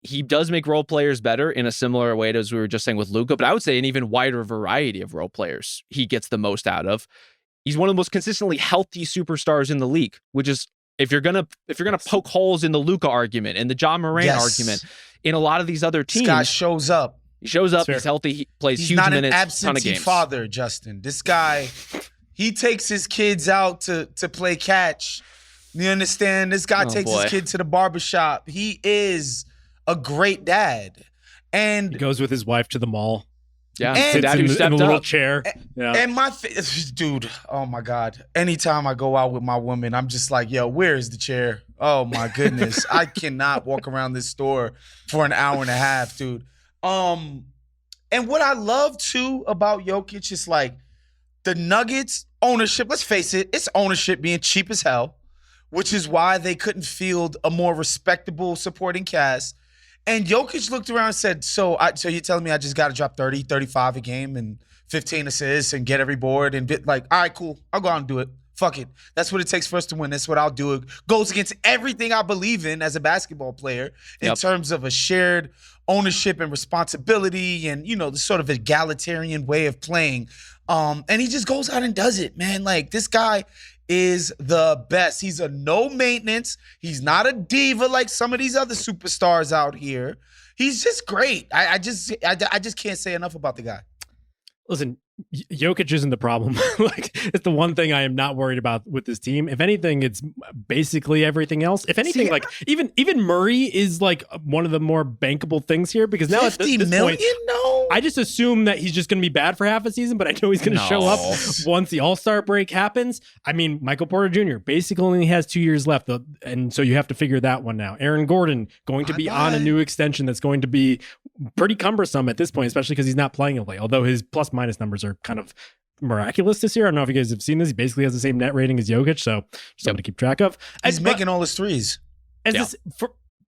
He does make role players better in a similar way to as we were just saying with Luka, but I would say an even wider variety of role players he gets the most out of. He's one of the most consistently healthy superstars in the league, which is if you're gonna poke holes in the Luka argument and the John Morant argument, in a lot of these other teams,
this guy shows up.
He shows up. He's healthy. He plays huge minutes.
He's not an
ton of
absentee
games.
father, Justin. This guy, he takes his kids out to play catch. You understand? This guy takes his kid to the barbershop. He is a great dad. And
he goes with his wife to the mall.
Yeah,
and
dad who stepped
in a little
up.
chair. Yeah.
And dude, oh my God. Anytime I go out with my woman, I'm just like, yo, where is the chair? Oh my goodness. I cannot walk around this store for an hour and a half, dude. And what I love too about Jokic is like the Nuggets ownership. Let's face it, it's ownership being cheap as hell, which is why they couldn't field a more respectable supporting cast. And Jokic looked around and said, so you're telling me I just got to drop 30, 35 a game and 15 assists and get every board and all right, cool. I'll go out and do it. Fuck it. That's what it takes for us to win. That's what I'll do. It goes against everything I believe in as a basketball player in terms of a shared ownership and responsibility and, the sort of egalitarian way of playing. And he just goes out and does it, man. Like, this guy is the best. He's a no maintenance. He's not a diva like some of these other superstars out here. He's just great. I just can't say enough about the guy.
Listen, Jokic isn't the problem. It's the one thing I am not worried about with this team. If anything, it's basically everything else. If anything, even Murray is like one of the more bankable things here because now at this point,
no.
I just assume that he's just going to be bad for half a season, but I know he's going to show up once the All-Star break happens. I mean, Michael Porter Jr. basically only has 2 years left, and so you have to figure that one out. Aaron Gordon going to be on a new extension that's going to be pretty cumbersome at this point, especially because he's not playing it late, although his plus-minus numbers are kind of miraculous this year. I don't know if you guys have seen this. He basically has the same net rating as Jokic, so something to keep track of.
He's making all his threes.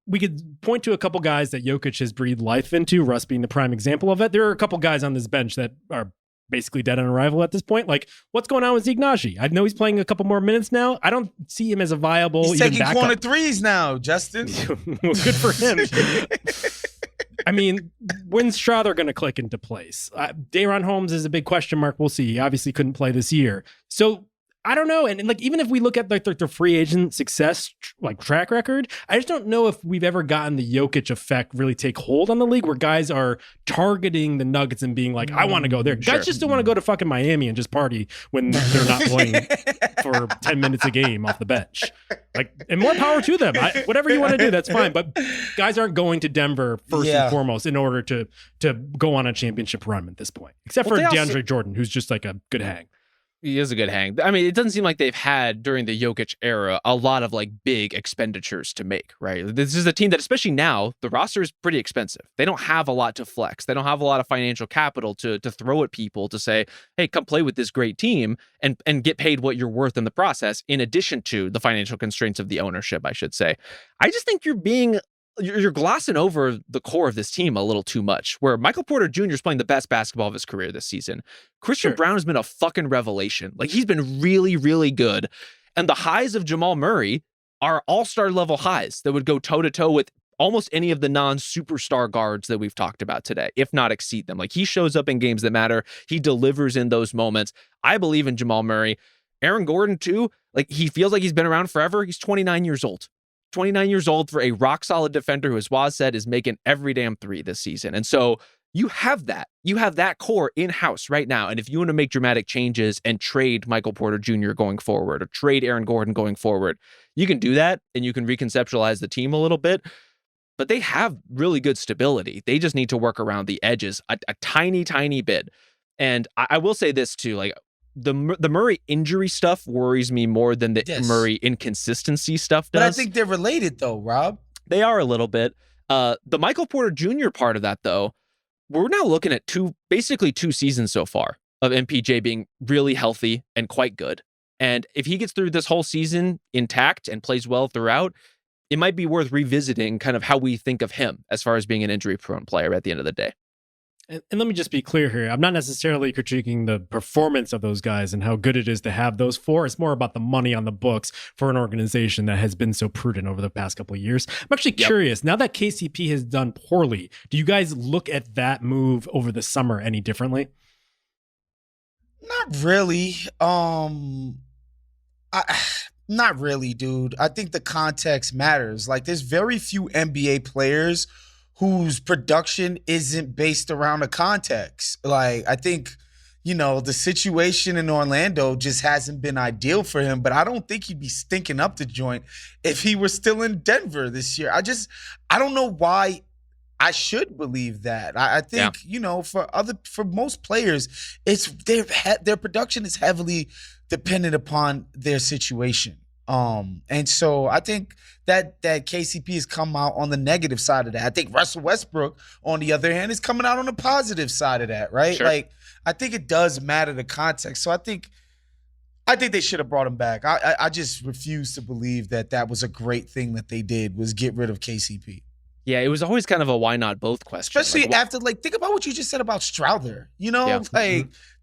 We could point to a couple guys that Jokic has breathed life into, Russ being the prime example of it. There are a couple guys on this bench that are basically dead on arrival at this point. Like, what's going on with Zeke Naji? I know he's playing a couple more minutes now. I don't see him as a viable
He's taking corner threes now, Justin.
Good for him. I mean, when's Strawther going to click into place? Day'Ron Holmes is a big question mark. We'll see. He obviously couldn't play this year. So I don't know. And like, even if we look at like the free agent success track record, I just don't know if we've ever gotten the Jokic effect really take hold on the league where guys are targeting the Nuggets and being like, I want to go there.
Sure.
Guys just don't want to go to fucking Miami and just party when they're not playing for 10 minutes a game off the bench. And more power to them. Whatever you want to do, that's fine. But guys aren't going to Denver first and foremost in order to go on a championship run at this point, except for DeAndre Jordan, who's just like a good hang.
He is a good hang. I mean, it doesn't seem like they've had during the Jokic era a lot of big expenditures to make, right? This is a team that, especially now, the roster is pretty expensive. They don't have a lot to flex. They don't have a lot of financial capital to throw at people to say, hey, come play with this great team and get paid what you're worth in the process, in addition to the financial constraints of the ownership, I should say. I just think you're glossing over the core of this team a little too much, where Michael Porter Jr. is playing the best basketball of his career this season. Christian Brown has been a fucking revelation. He's been really, really good. And the highs of Jamal Murray are all-star level highs that would go toe-to-toe with almost any of the non-superstar guards that we've talked about today, if not exceed them. He shows up in games that matter. He delivers in those moments. I believe in Jamal Murray. Aaron Gordon, too. He feels like he's been around forever. He's 29 years old. 29 years old for a rock-solid defender who, as Woz said, is making every damn three this season. And so you have that. You have that core in-house right now. And if you want to make dramatic changes and trade Michael Porter Jr. going forward or trade Aaron Gordon going forward, you can do that and you can reconceptualize the team a little bit. But they have really good stability. They just need to work around the edges a tiny, tiny bit. And I will say this too, the Murray injury stuff worries me more than the Murray inconsistency stuff does.
But I think they're related though, Rob.
They are a little bit. The Michael Porter Jr. part of that though, we're now looking at basically two seasons so far of MPJ being really healthy and quite good. And if he gets through this whole season intact and plays well throughout, it might be worth revisiting kind of how we think of him as far as being an injury-prone player at the end of the day.
And let me just be clear here. I'm not necessarily critiquing the performance of those guys and how good it is to have those four. It's more about the money on the books for an organization that has been so prudent over the past couple of years. I'm actually curious, now that KCP has done poorly, do you guys look at that move over the summer any differently?
Not really. Not really, dude. I think the context matters. Like, there's very few NBA players whose production isn't based around a context. Like, I think, the situation in Orlando just hasn't been ideal for him, but I don't think he'd be stinking up the joint if he were still in Denver this year. I don't know why I should believe that. I think, for most players, it's their production is heavily dependent upon their situation. And so I think that KCP has come out on the negative side of that. I think Russell Westbrook, on the other hand, is coming out on the positive side of that, right?
Sure.
Like, I think it does matter the context. So I think they should have brought him back. I just refuse to believe that was a great thing that they did, was get rid of KCP.
Yeah, it was always kind of a why not both question.
Especially after, think about what you just said about Strouder.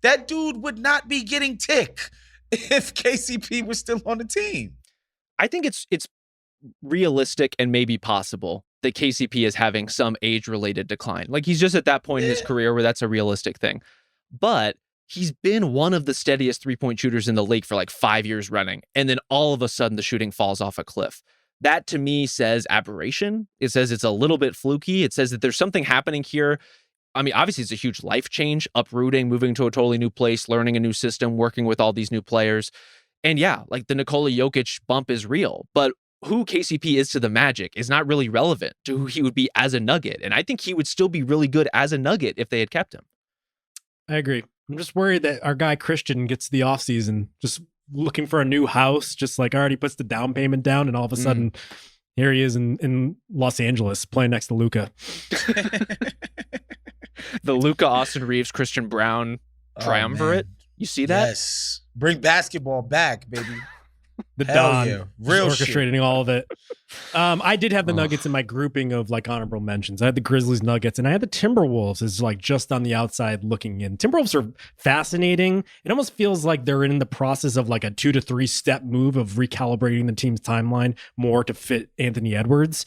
That dude would not be getting tick if KCP was still on the team.
I think it's realistic and maybe possible that KCP is having some age-related decline. Like, he's just at that point in his career where that's a realistic thing. But he's been one of the steadiest three-point shooters in the league for like 5 years running. And then all of a sudden the shooting falls off a cliff. That to me says aberration. It says it's a little bit fluky. It says that there's something happening here. I mean, obviously it's a huge life change, uprooting, moving to a totally new place, learning a new system, working with all these new players. And yeah, like the Nikola Jokic bump is real, but who KCP is to the Magic is not really relevant to who he would be as a Nugget. And I think he would still be really good as a Nugget if they had kept him.
I agree. I'm just worried that our guy Christian gets the offseason just looking for a new house, just like already puts the down payment down, and all of a sudden here he is in Los Angeles playing next to Luka.
The Luka, Austin Reeves, Christian Brown triumvirate. You see that?
Yes. Bring basketball back, baby.
The
Hell
Don,
yeah. Real
orchestrating
shit.
all of it. I did have the Nuggets in my grouping of like honorable mentions. I had the Grizzlies, Nuggets, and I had the Timberwolves as like just on the outside looking in. Timberwolves are fascinating. It almost feels like they're in the process of like a 2 to 3 step move of recalibrating the team's timeline more to fit Anthony Edwards,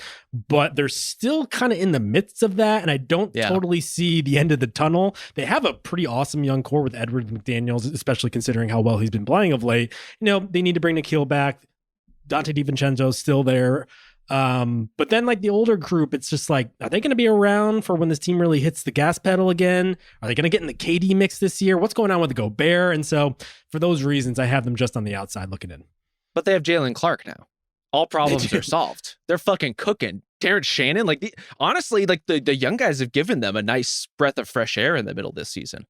but they're still kind of in the midst of that, and I don't totally see the end of the tunnel. They have a pretty awesome young core with Edwards McDaniels, especially considering how well he's been playing of late. They need to bring Nikhil back. Dante DiVincenzo's still there. But then like the older group, it's just like, are they going to be around for when this team really hits the gas pedal again? Are they going to get in the KD mix this year? What's going on with the Gobert? And so for those reasons, I have them just on the outside looking in.
But they have Jalen Clark now. All problems are solved. They're fucking cooking. Terrence Shannon, honestly, the young guys have given them a nice breath of fresh air in the middle of this season.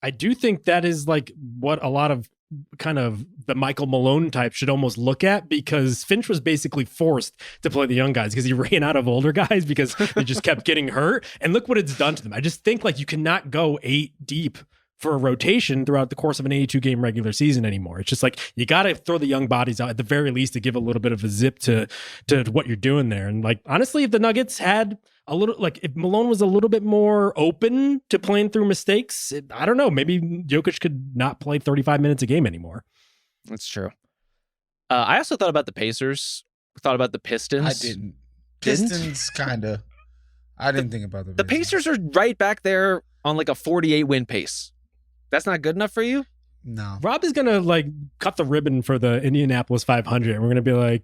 I do think that is like what a lot of kind of the Michael Malone type should almost look at, because Finch was basically forced to play the young guys because he ran out of older guys because they just kept getting hurt. And look what it's done to them. I just think like you cannot go 8 deep for a rotation throughout the course of an 82 game regular season anymore. It's just like you got to throw the young bodies out at the very least to give a little bit of a zip to what you're doing there. And like honestly, if the Nuggets had a little, like if Malone was a little bit more open to playing through mistakes, I don't know, maybe Jokic could not play 35 minutes a game anymore.
That's true. I also thought about the Pacers. Thought about the Pistons.
I didn't. Pistons kind of. I didn't think about
the Pacers are right back there on like a 48 win pace. That's not good enough for you?
No.
Rob is going to like cut the ribbon for the Indianapolis 500. And we're going to be like,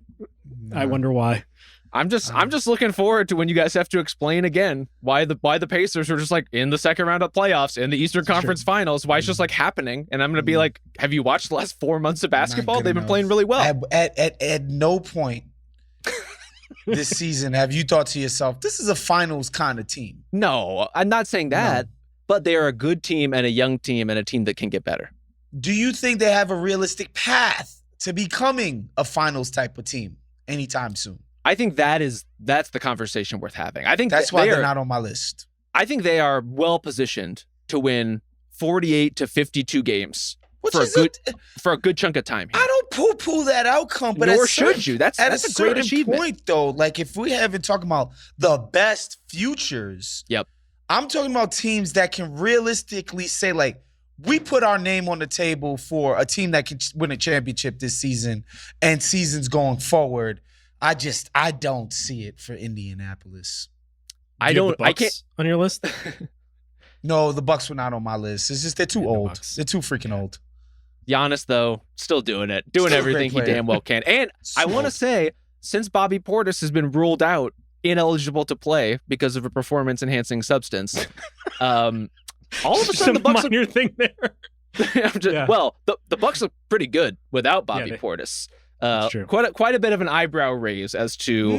I wonder why.
I'm just looking forward to when you guys have to explain again why the Pacers are just like in the second round of playoffs in the Eastern Conference Finals. Why it's just like happening. And I'm going to be like, have you watched the last 4 months of basketball? They've been playing really well.
At no point this season have you thought to yourself, this is a finals kind of team.
No, I'm not saying that. No. But they are a good team and a young team and a team that can get better.
Do you think they have a realistic path to becoming a finals type of team anytime soon?
I think that's the conversation worth having. I think
that's why they're not on my list.
I think they are well positioned to win 48 to 52 games for a good chunk of time here.
I don't poo-poo that outcome, but
nor should you. That's a great achievement.
Point though, like if we haven't talking about the best futures,
yep.
I'm talking about teams that can realistically say, like, we put our name on the table for a team that can win a championship this season and seasons going forward. I don't see it for Indianapolis.
I can't on your list.
No, the Bucks were not on my list. It's just they're too old. They're too freaking old.
Giannis, though, still doing it. Doing everything he damn well can. And I want to say, since Bobby Portis has been ruled out, ineligible to play because of a performance-enhancing substance, all of a sudden the Bucks
minor thing there.
Well, the Bucks look pretty good without Bobby Portis. Quite a bit of an eyebrow raise as to,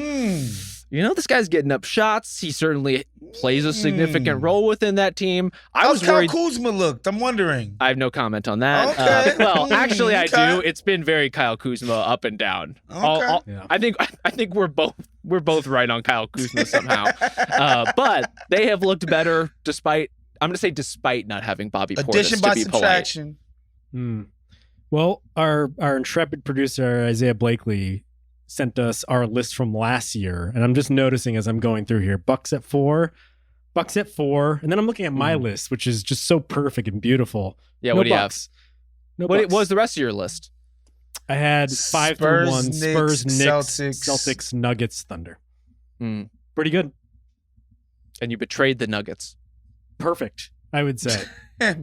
this guy's getting up shots. He certainly plays a significant role within that team.
How's Kyle Kuzma looked? I'm wondering.
I have no comment on that.
Okay.
Well, actually, I do. It's been very Kyle Kuzma up and down.
Okay.
I think we're both right on Kyle Kuzma somehow. But they have looked better despite not having Bobby Portis.
Addition
to
by
be
subtraction.
Well, our intrepid producer Isaiah Blakely sent us our list from last year, and I'm just noticing as I'm going through here, Bucks at 4, and then I'm looking at my list, which is just so perfect and beautiful.
Yeah,
no
what do you
Bucks.
have?
No
What
Bucks.
was the rest of your list?
I had 5 through 1: Spurs, Knicks, Celtics, Nuggets, Thunder. Pretty good.
And you betrayed the Nuggets.
Perfect, I would say.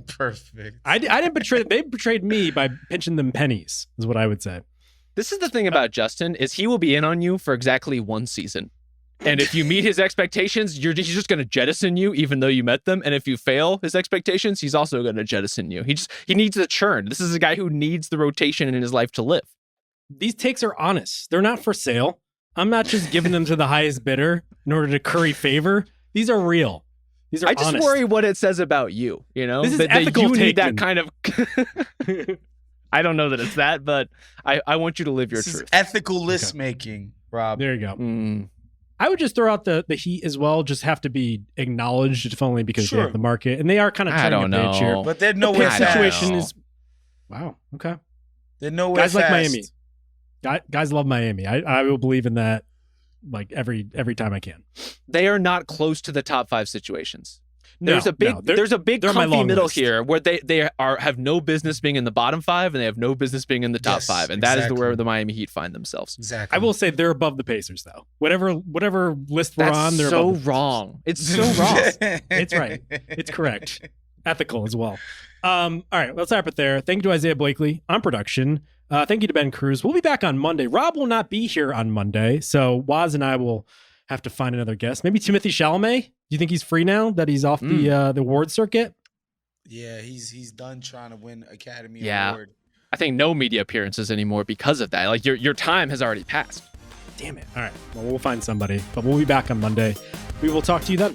Perfect.
I didn't betray. They betrayed me by pinching them pennies, is what I would say.
This is the thing about Justin, is he will be in on you for exactly 1 season. And if you meet his expectations, he's just going to jettison you even though you met them. And if you fail his expectations, he's also going to jettison you. He needs the churn. This is a guy who needs the rotation in his life to live.
These takes are honest. They're not for sale. I'm not just giving them to the highest bidder in order to curry favor. These are real. These are
I just
honest.
worry what it says about you,
This is
that
ethical
you need
taking.
that kind of... I don't know that it's that, but I want you to live your
This
truth.
is ethical list making, Rob.
There you go. I would just throw out the Heat as well. Just have to be acknowledged, if only because they have the market, and they are kind of turning a page here.
But they're nowhere fast.
Situation is wow. Okay,
they're nowhere
guys
fast.
like Miami. Guys love Miami. I will believe in that like every time I can.
They are not close to the top 5 situations. There's a big
they're my
comfy
long
middle
list.
here where they have no business being in the bottom 5 and they have no business being in the top 5, and that is where the Miami Heat find themselves.
Exactly.
I will say they're above the Pacers though. Whatever list we're on, they're
so
above the
wrong. It's so wrong.
It's right. It's correct. Ethical as well. All right, let's wrap it there. Thank you to Isaiah Blakely on production. Thank you to Ben Cruz. We'll be back on Monday. Rob will not be here on Monday, so Woz and I will have to find another guest. Maybe Timothy Chalamet. Do you think he's free now that he's off the award circuit?
Yeah, he's done trying to win Academy Award.
I think no media appearances anymore because of that. Like your time has already passed.
Damn it. All right. Well, we'll find somebody, but we'll be back on Monday. We will talk to you then.